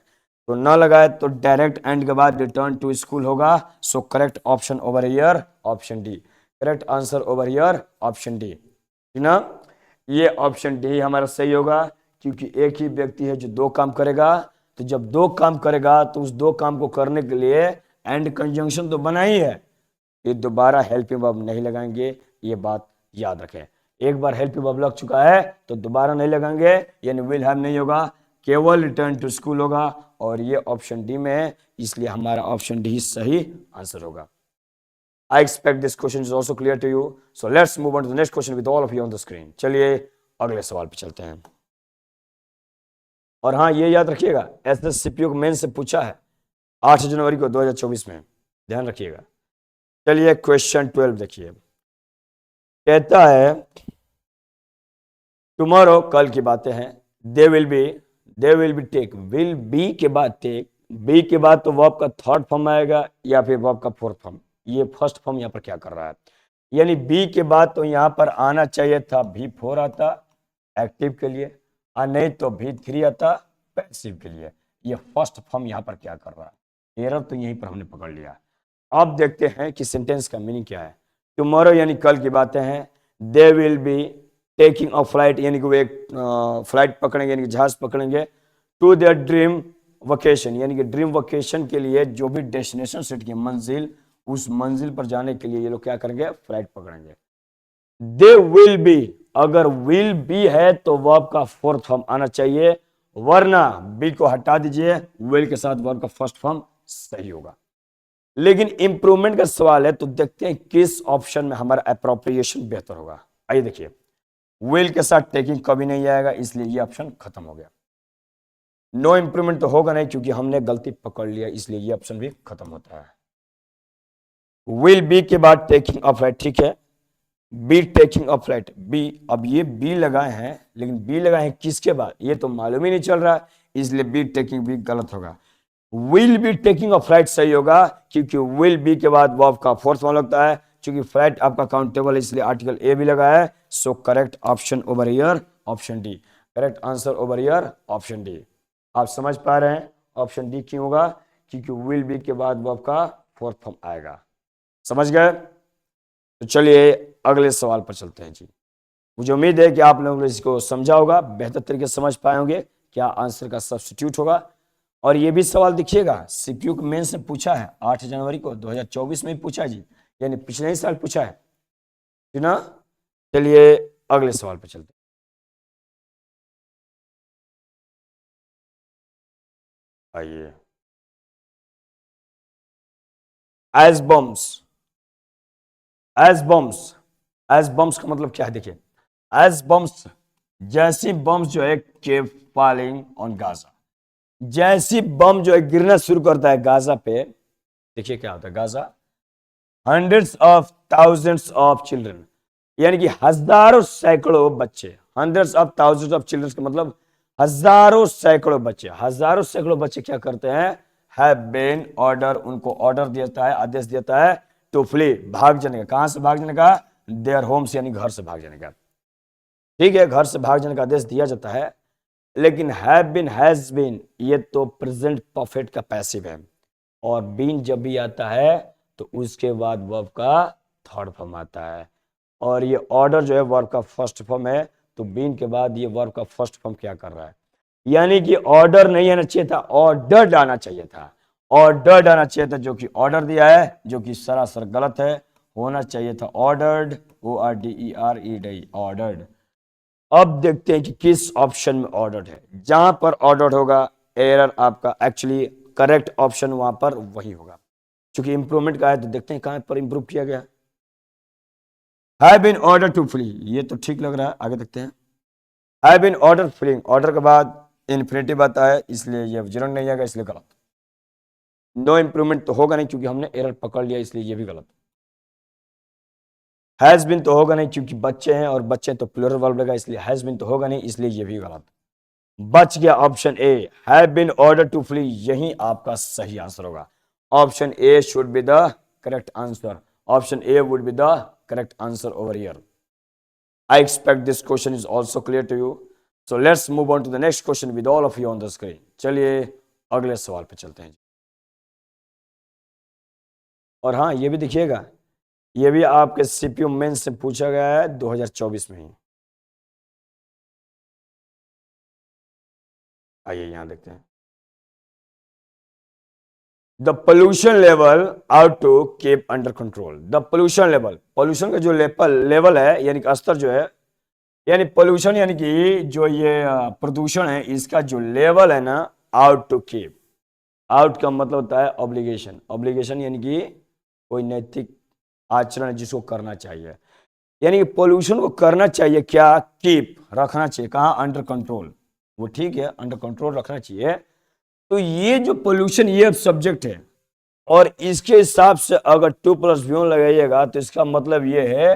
तो ना लगाए तो डायरेक्ट एंड के बाद रिटर्न टू स्कूल होगा. सो correct option over here option D. Correct answer over here option D, ठीक ना. ये ऑप्शन डी हमारा सही होगा, क्योंकि एक ही व्यक्ति है जो 2 काम करेगा. तो जब 2 काम करेगा तो उस 2 काम को करने के लिए एंड कंजंक्शन तो बना ही है, ये दोबारा हेल्पिंग वर्ब नहीं लगाएंगे, ये बात याद रखें. एक बार हेल्पिंग वर्ब लग चुका है तो दोबारा नहीं लगाएंगे, यानी विल हैव नहीं होगा, केवल रिटर्न टू स्कूल होगा, और ये ऑप्शन डी में है, इसलिए हमारा ऑप्शन डी सही आंसर होगा. I expect this question is also clear to you. So let's move on to the next question with all of you on the screen. चलिए अगले सवाल पे चलते हैं. और हाँ, ये याद रखिएगा, एसएससीपीओ को मेन से पूछा है 8 जनवरी को 2024 में, ध्यान रखिएगा. चलिए क्वेश्चन 12 देखिए. कहता है टुमारो, कल की बातें हैं, they will be take, will be के बाद टेक, बी के बाद तो वर्ब का 3rd फॉर्म आएगा या फिर वर्ब का 4th फॉर्म. ये 1st फॉर्म यहाँ पर क्या कर रहा है, यानी बी के बाद तो यहाँ पर आना चाहिए था V4 आता एक्टिव के लिए, और नहीं तो V3 आता पैसिव के लिए. ये 1st फॉर्म यहाँ पर क्या कर रहा है, एरर तो यहीं पर हमने पकड़ लिया. अब देखते हैं कि सेंटेंस का मीनिंग क्या है. टुमारो यानी कल की बातें हैं, they will B taking a flight यानी कि वो एक फ्लाइट पकड़ेंगे यानी कि जहाज पकड़ेंगे, टू देयर ड्रीम वकेशन यानी कि ड्रीम वकेशन के लिए जो भी डेस्टिनेशन सेट की मंजिल, उस मंजिल पर जाने के लिए ये लोग क्या करेंगे, फ्लाइट पकड़ेंगे। दे विल बी, अगर विल बी है तो वर्ब का फोर्थ फॉर्म आना चाहिए, वरना बी को हटा दीजिए, विल के साथ वर्ब का फर्स्ट फॉर्म सही होगा। लेकिन इंप्रूवमेंट का सवाल है तो देखते हैं किस ऑप्शन में हमारा अप्रोप्रिएशन बेहतर होगा। आइए देखिए, विल के साथ टेकिंग कभी नहीं आएगा, इसलिए ये ऑप्शन खत्म हो गया। नो इंप्रूवमेंट तो होगा नहीं क्योंकि हमने गलती पकड़ लिया, इसलिए ये ऑप्शन भी खत्म होता है। विल बी के बाद टेकिंग अ फ्लाइट, ठीक है, be taking a flight, be, अब ये बी लगाए हैं, लेकिन बी लगाए हैं किसके बाद ये तो मालूम ही नहीं चल रहा, इसलिए बी टेकिंग भी गलत होगा। Will be taking a flight सही होगा, क्योंकि विल बी के बाद वर्ब का फोर्थ फॉर्म लगता है, क्योंकि फ्लाइट आपका काउंटेबल है इसलिए आर्टिकल ए भी लगा है। So correct option over here option D, correct answer over here option D. आप समझ पा रहे हैं ऑप्शन डी क्यों होगा, क्योंकि विल बी के बाद वर्ब का फोर्थ फॉर्म आएगा। समझ गए? तो चलिए अगले सवाल पर चलते हैं जी। मुझे उम्मीद है कि आप लोगों ने इसको समझा होगा, बेहतर तरीके से समझ पाए होंगे क्या आंसर का सब्स्टिट्यूट होगा। और ये भी सवाल देखिएगा, सीक्यू मेंस ने पूछा है 8 जनवरी को 2024 में ही पूछा है जी, यानी पिछले ही साल पूछा है ना। चलिए अगले सवाल पर चलते हैं। आइए, एज बम्स, एज बम्स, एज बम्स का मतलब क्या है देखिए, एज बम्स जैसी बम्स जो है केप फॉलिंग ऑन गाजा, जैसी बम जो है गिरना शुरू करता है गाजा पे, देखिए क्या होता है, Gaza hundreds of thousands of children यानी कि हजारों सैकड़ों बच्चे, hundreds of thousands of children का मतलब हजारों सैकड़ों बच्चे, हजारों सैकड़ों बच्चे क्या करते हैं, हैव बीन ऑर्डर, उनको ऑर्डर देता है, आदेश देता है, टू फ्ली भाग जाने का, कहां से भाग जाने का, देयर होम्स यानी घर से भाग जाने का। ठीक है, घर से भाग जाने का आदेश दिया जाता है, लेकिन हैव बीन हैज बीन ये तो प्रेजेंट परफेक्ट का पैसिव है, और बीन जब भी आता है तो उसके बाद वर्ब का थर्ड फॉर्म आता है, और ये ऑर्डर जो है वर्ब का फर्स्ट फॉर्म है, तो बीन के बाद ये वर्ब का फर्स्ट फॉर्म क्या कर रहा है, यानी कि ऑर्डर नहीं आना चाहिए था, ऑर्डर आना चाहिए था, ऑर्डर आना चाहिए था, जो कि ऑर्डर दिया है, जो कि सरासर गलत है, होना चाहिए था ऑर्डर्ड, ORDERED, ऑर्डर्ड। अब देखते हैं कि किस ऑप्शन में ऑर्डर्ड है, जहां पर ऑर्डर्ड होगा एरर आपका एक्चुअली करेक्ट ऑप्शन वहां पर वही होगा, क्योंकि इंप्रूवमेंट का है, तो देखते हैं कहां पर इंप्रूव किया गया। Have been order to flee, ये तो ठीक लग रहा है, आगे देखते हैं। Have been order fleeing, order के बाद इन्फिनेटिव आता है, इसलिए ये जरूर नहीं आएगा, इसलिए गलत। नो इंप्रूवमेंट तो होगा नहीं क्योंकि हमने एरर पकड़ लिया, इसलिए ये भी गलत। हैज बीन तो होगा नहीं क्योंकि बच्चे हैं, और बच्चे तो प्लूरल वर्ब लगा, इसलिए हैज बीन तो होगा नहीं, इसलिए ये भी गलत। बच गया option A, have been order to flee, यही आपका सही आंसर होगा। Option A should be the correct answer, option A would be the correct answer over here. I expect this question is also clear to you. So let's move on to the next question with all of you on the screen. चलिए अगले सवाल पे चलते हैं। और हाँ, ये भी देखिएगा, ये भी आपके सीपीयू मेंस से पूछा गया है 2024 में ही। आइए यहां देखते हैं। The pollution level ought to keep under control, the pollution level, pollution का जो लेवल है यानी कि स्तर जो है, यानी पोल्यूशन यानी कि जो ये प्रदूषण है, इसका जो लेवल है ना, आउट टू कीप, आउट का मतलब होता है ऑब्लिगेशन, ऑब्लिगेशन यानी कि कोई नैतिक आचरण जिसको करना चाहिए, यानी कि पोल्यूशन को करना चाहिए क्या, कीप रखना चाहिए, कहाँ, अंडर कंट्रोल, वो ठीक है अंडर कंट्रोल रखना चाहिए। तो ये जो पोल्यूशन ये सब्जेक्ट है, और इसके हिसाब से अगर 2+V लगाइएगा तो इसका मतलब ये है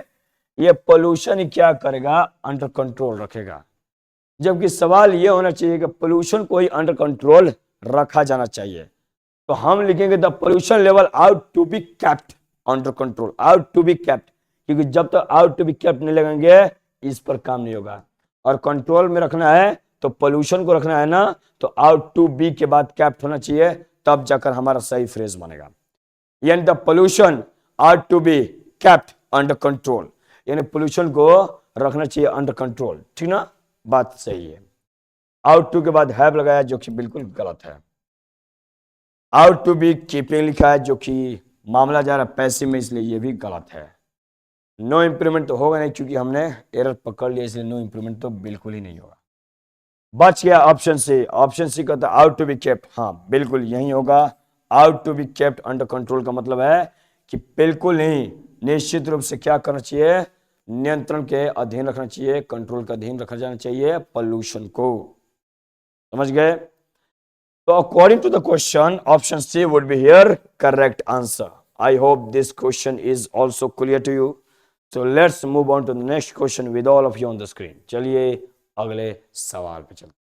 ये पोल्यूशन ही क्या करेगा, अंडर कंट्रोल रखेगा। जबकि सवाल ये होना चाहिए कि पोल्यूशन को ही अंडर कंट्रोल रखा जाना चाहिए, तो हम लिखेंगे the pollution level ought to be kept under control, ought to be kept, क्योंकि जब तक आउट टू बी कैप्ट नहीं लगेंगे इस पर काम नहीं होगा, और कंट्रोल में रखना है तो पोल्यूशन को रखना है ना, तो आउट टू बी के बाद कैप्ट होना चाहिए, तब जाकर हमारा सही फ्रेज बनेगा। यानी the pollution ought to be kept under control, यानी पोल्यूशन को रखना चाहिए अंडर कंट्रोल, ठीक ना, बात सही है। आउट टू के बाद हैव लगाया जो कि बिल्कुल गलत है। आउट टू बी कीपिंग लिखा है जो कि मामला जा रहा है पैसे में, इसलिए ये भी गलत है। नो इंप्रूवमेंट तो होगा नहीं क्योंकि हमने एरर पकड़ लिया, इसलिए नो इंप्रूवमेंट तो बिल्कुल ही नहीं होगा। बच गया ऑप्शन सी। ऑप्शन सी कहता है आउट टू बी केप्ट, हाँ बिल्कुल यही होगा। Ought to be kept under control का मतलब है कि बिल्कुल नहीं, निश्चित रूप से क्या करना चाहिए, नियंत्रण के अधीन रखना चाहिए, कंट्रोल का अधीन रखा जाना चाहिए पोल्यूशन को। समझ गए? तो according to the question option C would be here correct answer. I hope this question is also clear to you. So let's move on to the next question with all of you on the screen. चलिए अगले सवाल पे चलते,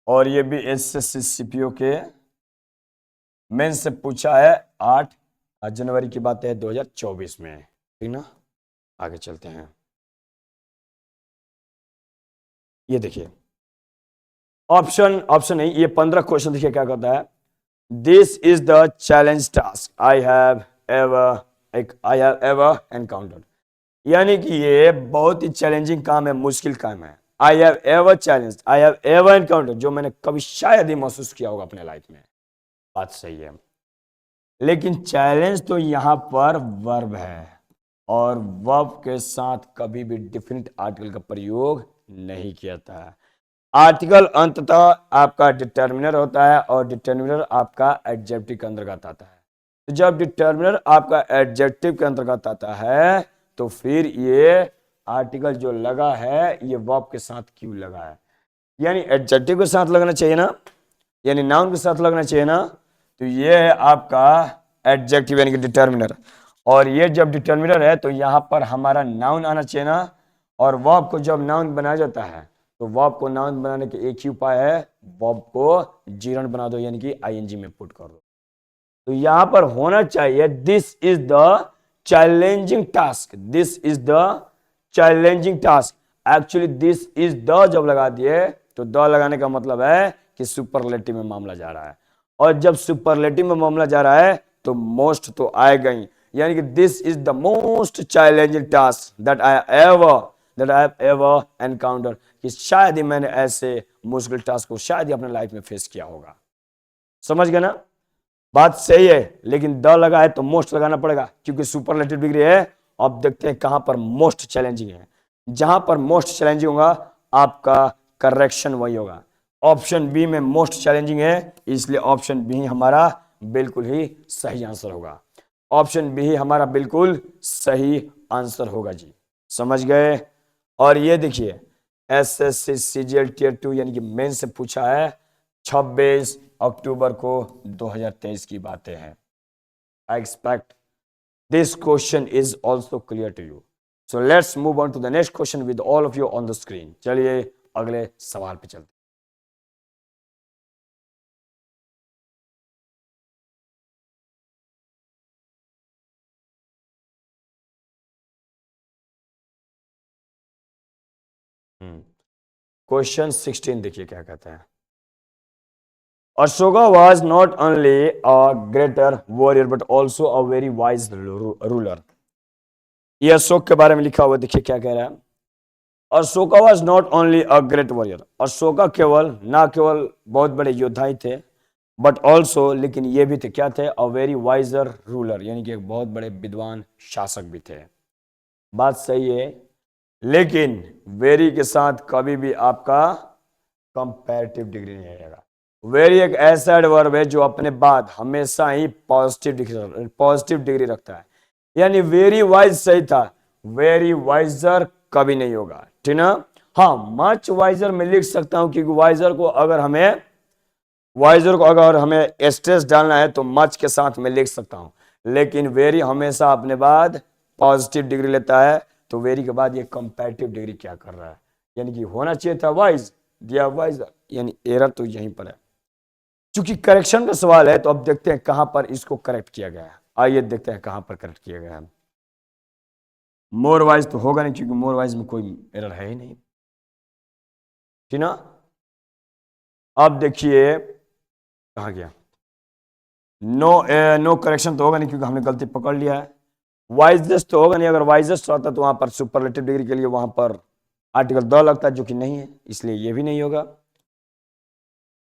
और ये भी SSC CPO के main से पूछा है 8 जनवरी की बात है 2024 में, ठीक ना। आगे चलते हैं, ये देखिए ऑप्शन नहीं, ये 15 क्वेश्चन देखिए क्या कहता है। This is the challenge task I have ever encountered, यानी कि ये बहुत ही चैलेंजिंग काम है, मुश्किल काम है। I have ever challenge, I have ever encountered, जो मैंने कभी शायद ही महसूस किया होगा अपने लाइफ में, बात सही है। लेकिन चैलेंज तो यहां पर वर्ब है, और वर्ब के साथ कभी भी डिफिनिट आर्टिकल का प्रयोग नहीं किया जाता है। आर्टिकल अंततः आपका डिटर्मिनर होता है, और डिटर्मिनर आपका एडजेक्टिव के अंतर्गत आता है। तो जब डिटर्मिनर आपका एडजेक्टिव के अंतर्गत आता है तो फिर ये आर्टिकल जो लगा है ये वर्ब के साथ क्यों लगा है, यानी एडजेक्टिव के साथ लगना चाहिए ना, यानी नाउन के साथ लगना चाहिए ना। तो ये है आपका एडजेक्टिव यानी कि डिटर्मिनर, और ये जब डिटर्मिनर है तो यहाँ पर हमारा नाउन आना चाहिए ना। और वर्ब को जब नाउन बनाया जाता है तो वर्ब को नाउन बनाने के एक ही उपाय है, वर्ब को जीरन बना दो, यानी कि आईएनजी में पुट कर दो। तो यहां पर होना चाहिए this is the challenging task, this is the challenging task. Actually this is the जब लगा दिए तो द लगाने का मतलब है कि सुपरलेटिव में मामला जा रहा है, और जब सुपरलेटिव में मामला जा रहा है तो मोस्ट तो आएगा ही, यानी कि this is the most challenging task that I have ever encounter, कि शायद ही मैंने ऐसे मुश्किल टास्क को शायद ही अपने लाइफ में फेस किया होगा। समझ गए ना, बात सही है। लेकिन द लगा है तो मोस्ट लगाना पड़ेगा क्योंकि सुपरलेटिव डिग्री है। अब देखते हैं कहां पर मोस्ट चैलेंजिंग है, जहां पर मोस्ट चैलेंजिंग होगा आपका करेक्शन वही होगा। ऑप्शन बी में मोस्ट चैलेंजिंग है, इसलिए ऑप्शन बी हमारा बिल्कुल ही सही आंसर होगा। ऑप्शन बी हमारा बिल्कुल सही आंसर होगा जी, समझ गए। और ये देखिए एसएससी सीजीएल टियर 2 यानी कि मेन से पूछा है 26 अक्टूबर को 2023 की बातें हैं। I expect this question is also clear to you. So let's move on to the next question with all of you on the screen. चलिए अगले सवाल पे चलते हैं। क्वेश्चन 16 देखिए क्या कहता है। Ashoka was not only a greater warrior but also a very wise ruler. ये अशोक के बारे में लिखा हुआ देखिए क्या कह रहा है। Ashoka was not only a great warrior, Ashoka केवल ना केवल बहुत बड़े योद्धा ही थे बट ऑल्सो, लेकिन ये भी थे क्या थे, अ वेरी वाइजर रूलर, यानी कि एक बहुत बड़े विद्वान शासक भी थे। बात सही है, लेकिन वेरी के साथ कभी भी आपका कंपैरेटिव डिग्री नहीं आएगा। वेरी एक ऐसा एडवर्ब है जो अपने बाद हमेशा ही पॉजिटिव डिग्री रखता है, यानी वेरी वाइज सही था, वेरी वाइजर कभी नहीं होगा, ठीक ना। हाँ मच वाइजर में लिख सकता हूं क्योंकि वाइजर को अगर हमें स्ट्रेस डालना है तो मच के साथ में लिख सकता हूं, लेकिन वेरी हमेशा अपने बाद पॉजिटिव डिग्री लेता है। तो वेरी के बाद ये कंपैरेटिव डिग्री क्या कर रहा है, यानी कि होना चाहिए था वाइज, दिया वाइजर, यानी एरर तो यहीं पर है। चूंकि करेक्शन का सवाल है तो अब देखते हैं कहां पर इसको करेक्ट किया गया है। आइए देखते हैं कहां पर करेक्ट किया गया है। मोर वाइज तो होगा नहीं क्योंकि मोर वाइज में कोई एरर है ही नहीं, ठीक ना। अब देखिए कहा गया, नो करेक्शन तो होगा नहीं क्योंकि हमने गलती पकड़ लिया है। वाइजेस्ट तो होगा नहीं, अगर वाइजेस्ट रहता तो वहां पर सुपरलेटिव डिग्री के लिए वहां पर आर्टिकल द लगता है, जो कि नहीं है, इसलिए ये भी नहीं होगा।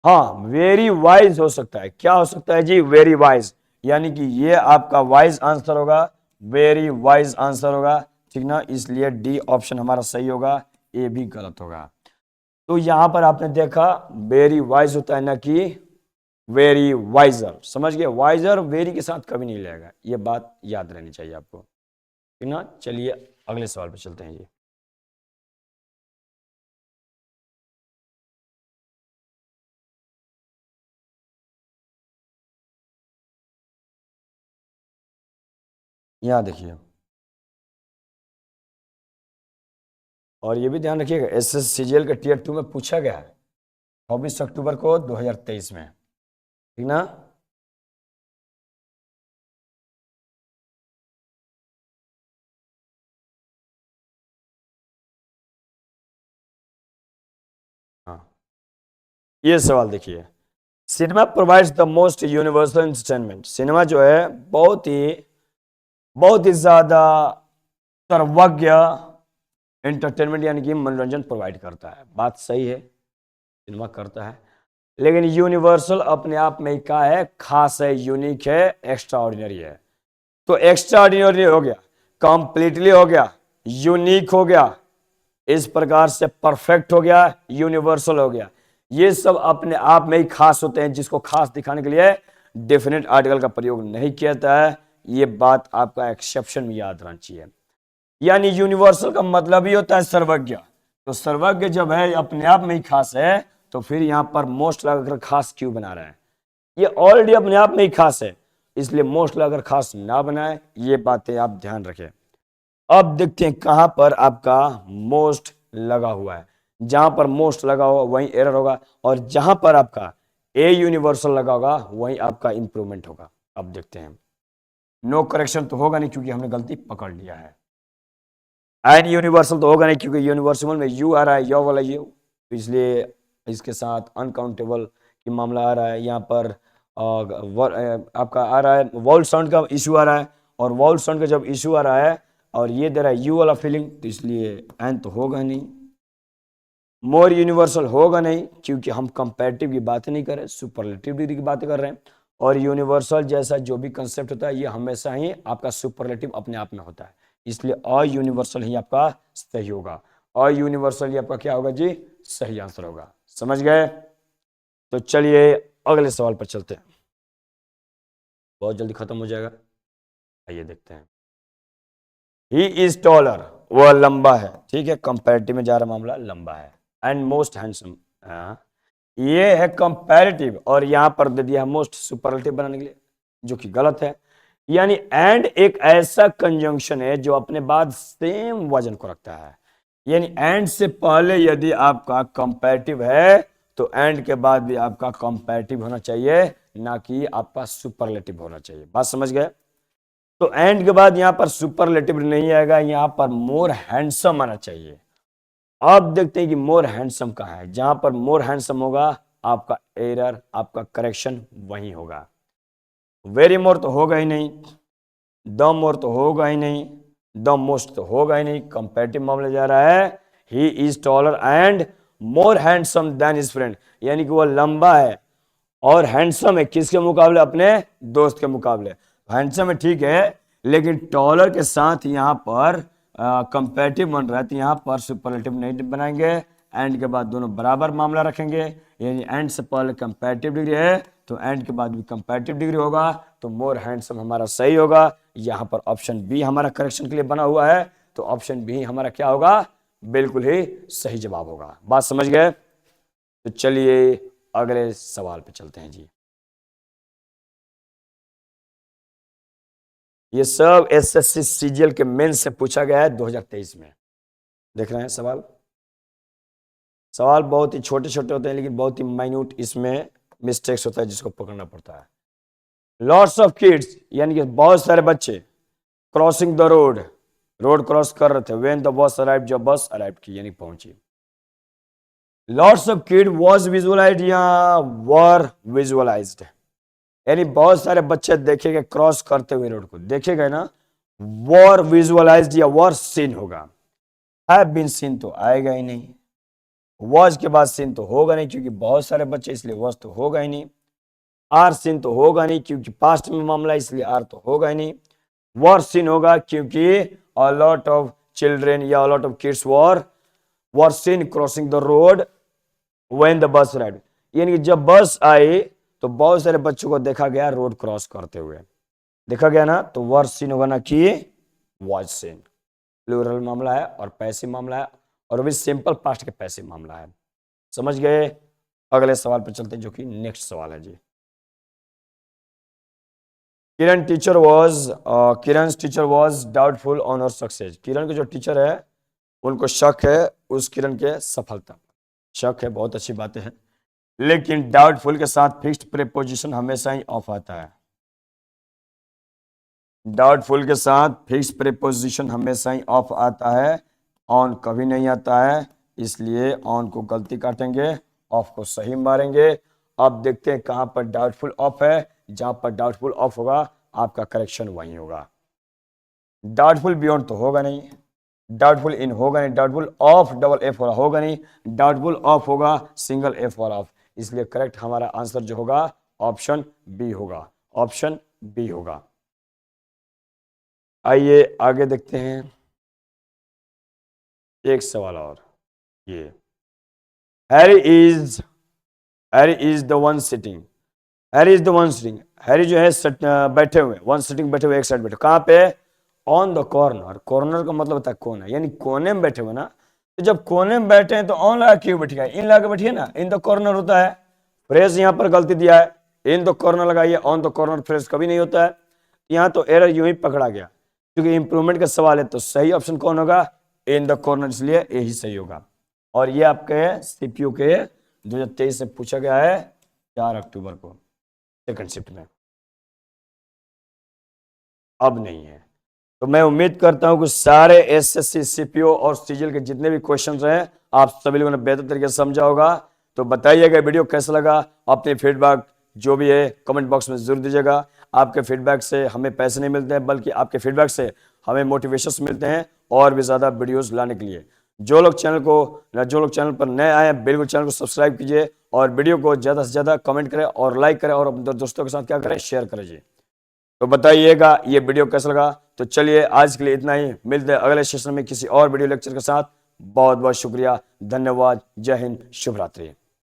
हाँ, वेरी वाइज हो सकता है, क्या हो सकता है जी, वेरी वाइज, यानी कि ये आपका वाइज आंसर होगा, वेरी वाइज आंसर होगा, ठीक ना, इसलिए डी ऑप्शन हमारा सही होगा, ए भी गलत होगा। तो यहां पर आपने देखा वेरी वाइज होता है ना कि वेरी वाइजर, समझ गए, वाइजर वेरी के साथ कभी नहीं लेगा, ये बात याद रहनी चाहिए आपको, ठीक ना। चलिए अगले सवाल पे चलते हैं जी। यहां देखिए, और ये भी ध्यान रखिएगा, S S C G L के टीयर 2 में पूछा गया है 24 अक्टूबर को 2023 में, ठीक ना। हाँ, ये सवाल देखिए, cinema provides the most universal entertainment, cinema जो है बहुत ही ज्यादा सर्वज्ञ एंटरटेनमेंट यानी कि मनोरंजन प्रोवाइड करता है, बात सही है, सिनेमा करता है, लेकिन यूनिवर्सल अपने आप में क्या है, खास है, यूनिक है, एक्स्ट्रा ऑर्डिनरी है। तो एक्स्ट्रा ऑर्डिनरी हो गया, कंप्लीटली हो गया, यूनिक हो गया, इस प्रकार से परफेक्ट हो गया, यूनिवर्सल हो गया, ये सब अपने आप में ही खास होते हैं, जिसको खास दिखाने के लिए डेफिनेट आर्टिकल का प्रयोग नहीं किया जाता है, ये बात आपका एक्सेप्शन में याद रखना चाहिए। यानी यूनिवर्सल का मतलब ही होता है सर्वज्ञ, तो सर्वज्ञ जब है अपने आप में ही खास है, तो फिर यहां पर मोस्ट लगाकर खास क्यों बना रहा है, ये ऑलरेडी अपने आप में ही खास है, इसलिए मोस्ट लगाकर खास ना बनाए, ये बातें आप ध्यान रखें। अब देखते हैं कहां पर आपका मोस्ट लगा हुआ है, जहां पर मोस्ट लगा होगा वहीं एरर होगा, और जहां पर आपका ए यूनिवर्सल लगा होगा वहीं आपका इंप्रूवमेंट होगा। अब देखते हैं, नो करेक्शन तो होगा नहीं क्योंकि हमने गलती पकड़ लिया है, एन यूनिवर्सल तो होगा नहीं क्योंकि यूनिवर्सल में यू आ रहा है, यो वाला यू, तो इसलिए इसके साथ अनकाउंटेबल की मामला आ रहा है, यहाँ पर आपका आ रहा है वॉल साउंड का इशू आ रहा है, और वॉल साउंड का जब इशू आ रहा है और ये दे रहा है यू वाला फीलिंग, तो इसलिए एन तो होगा नहीं। मोर यूनिवर्सल होगा नहीं क्योंकि हम कंपैरेटिव की बात नहीं कर रहे, सुपरलेटिव डिग्री की बात कर रहे हैं, और यूनिवर्सल जैसा जो भी कंसेप्ट होता है ये हमेशा ही आपका सुपरलेटिव अपने आप में होता है, इसलिए अयूनिवर्सल ही आपका सही होगा, अयूनिवर्सल ही आपका क्या होगा जी, सही आंसर होगा, समझ गए। तो चलिए अगले सवाल पर चलते हैं, बहुत जल्दी खत्म हो जाएगा, आइए देखते हैं। ही इज टॉलर, वह लंबा है, ठीक है, कंपैरेटिव में जा रहा मामला, लंबा है, एंड मोस्ट हैंडसम, ये है कंपैरेटिव, और यहां पर दे दिया है मोस्ट सुपरलेटिव बनाने के लिए, जो कि गलत है, यानी एंड एक ऐसा कंजंक्शन है जो अपने बाद सेम वजन को रखता है, यानी एंड से पहले यदि आपका कंपैरेटिव है तो एंड के बाद भी आपका कंपैरेटिव होना चाहिए, ना कि आपका सुपरलेटिव होना चाहिए, बात समझ गए। तो एंड के बाद यहां पर सुपरलेटिव नहीं आएगा, यहां पर मोर हैंडसम आना चाहिए। अब देखते हैं कि मोर हैंडसम कहां है, जहां पर मोर हैंडसम होगा आपका एरर, आपका करेक्शन वही होगा, वेरी मोर तो होगा ही नहीं, द मोर तो होगा ही नहीं, द मोस्ट तो होगा ही नहीं, कंपैरेटिव मामले जा रहा है, he is taller and more handsome than his friend, यानी कि वह लंबा है और हैंडसम है, किसके मुकाबले, अपने दोस्त के मुकाबले, हैंडसम है ठीक है, लेकिन टॉलर के साथ यहां पर कंपैरेटिव बन रहा है, तो यहां पर सुपरलेटिव नहीं बनाएंगे, एंड के बाद दोनों बराबर मामला रखेंगे, यानी एंड से पहले कंपैरेटिव डिग्री है तो एंड के बाद भी कंपैरेटिव डिग्री होगा, तो मोर हैंडसम हमारा सही होगा, यहां पर ऑप्शन बी हमारा करेक्शन के लिए बना हुआ है, तो ऑप्शन बी हमारा क्या होगा, बिल्कुल ही सही जवाब होगा, बात समझ गए। तो चलिए अगले सवाल पे चलते हैं जी। ये सब एसएससी सीजीएल के मेन से पूछा गया है 2023 में, देख रहे हैं सवाल, सवाल बहुत ही छोटे छोटे होते हैं लेकिन बहुत ही माइन्यूट इसमें मिस्टेक्स होता है जिसको पकड़ना पड़ता है। लॉट्स ऑफ किड्स, यानी कि बहुत सारे बच्चे, crossing the road, road cross कर रहे थे, व्हेन द बस अराइव, जब बस अराइव की यानी पहुंची। Lots of kid was visualised या वर विजुअलाइज्ड, यानी बहुत सारे बच्चे देखेंगे क्रॉस करते हुए रोड को, देखेगा ना, वॉर विजुअलाइज्ड या वॉर सीन होगा। हैव बीन सीन तो आएगा ही नहीं, वॉज के बाद सीन तो होगा नहीं क्योंकि बहुत सारे बच्चे, इसलिए वॉज तो होगा ही नहीं। आर सीन तो होगा नहीं क्योंकि पास्ट में मामला, इसलिए आर तो होगा ही नहीं। वॉर सीन होगा क्योंकि अ लॉट ऑफ चिल्ड्रेन या a lot of kids were seen crossing the road when the bus ride, यानी कि जब बस आई तो बहुत सारे बच्चों को देखा गया रोड क्रॉस करते हुए, देखा गया ना, तो वॉर सीन होगा ना कि वॉज सीन। प्लूरल मामला है और पैसिव मामला है, और भी सिंपल पास्ट के पैसिव मामला है। समझ गए? अगले सवाल पर चलते हैं जो कि नेक्स्ट सवाल है जी। किरण टीचर वॉज डाउटफुल ऑन और सक्सेस। किरण के जो टीचर है उनको शक है उस किरण के सफलता, शक है, बहुत अच्छी बातें हैं, लेकिन डाउटफुल के साथ फिक्स्ड प्रीपोजिशन हमेशा ही ऑफ आता है। डाउटफुल के साथ फिक्स्ड प्रीपोजिशन हमेशा ही ऑफ आता है, ऑन कभी नहीं आता है, इसलिए ऑन को गलती काटेंगे, ऑफ को सही मारेंगे। अब देखते हैं कहां पर डाउटफुल ऑफ है, जहां पर डाउटफुल ऑफ होगा आपका करेक्शन वहीं होगा। डाउटफुल बियॉन्ड तो होगा नहीं, डाउटफुल इन होगा नहीं, डाउटफुल ऑफ डबल एफ वाला होगा नहीं, डाउटफुल ऑफ होगा सिंगल एफ वाला ऑफ, इसलिए करेक्ट हमारा आंसर जो होगा ऑप्शन बी होगा, ऑप्शन बी होगा। आइए आगे देखते हैं एक सवाल और, ये Harry is the one sitting, Harry is the one sitting, Harry जो है बैठे हुए, वन सिटिंग बैठे हुए, एक साइड बैठे, कहां पे? On the corner. कॉर्नर का मतलब होता है कोना, यानी कोने में बैठे हुए ना, तो जब कोने में बैठे हैं तो ऑन लगा क्यों बैठेगा, इन लगा के बैठिए ना, इन द कॉर्नर होता है। फ्रेज यहां पर गलती दिया है, इन द कॉर्नर लगाइए, ऑन द कॉर्नर फ्रेज कभी नहीं होता है, यहां तो एरर यूं ही पकड़ा गया, क्योंकि इंप्रूवमेंट का सवाल है तो सही ऑप्शन कौन होगा? इन द कॉर्नर, इसलिए यही सही होगा। और ये आपके सीपीयू के 2023 से पूछा गया है 4 अक्टूबर को सेकंड शिफ्ट में, अब नहीं है। तो मैं उम्मीद करता हूं कि सारे एसएससी सीपीओ और सीजीएल के जितने भी क्वेश्चंस हैं आप सभी लोगों ने बेहतर तरीके से समझा होगा। तो बताइएगा वीडियो कैसा लगा, अपने फीडबैक जो भी है कमेंट बॉक्स में जरूर दीजिएगा। आपके फीडबैक से हमें पैसे नहीं मिलते हैं, बल्कि आपके फीडबैक से हमें मोटिवेशन मिलते हैं और भी ज़्यादा वीडियोस लाने के लिए। जो लोग चैनल पर नए आए हैं बिल्कुल चैनल को सब्सक्राइब कीजिए और वीडियो को ज़्यादा से ज़्यादा कमेंट करें और लाइक करें और अपने दोस्तों के साथ क्या करें, शेयर करें जी। तो बताइएगा ये वीडियो कैसा लगा। तो चलिए आज के लिए इतना ही, मिलते हैं अगले सेशन में किसी और वीडियो लेक्चर के साथ। बहुत बहुत शुक्रिया, धन्यवाद, जय हिंद, शुभ रात्रि।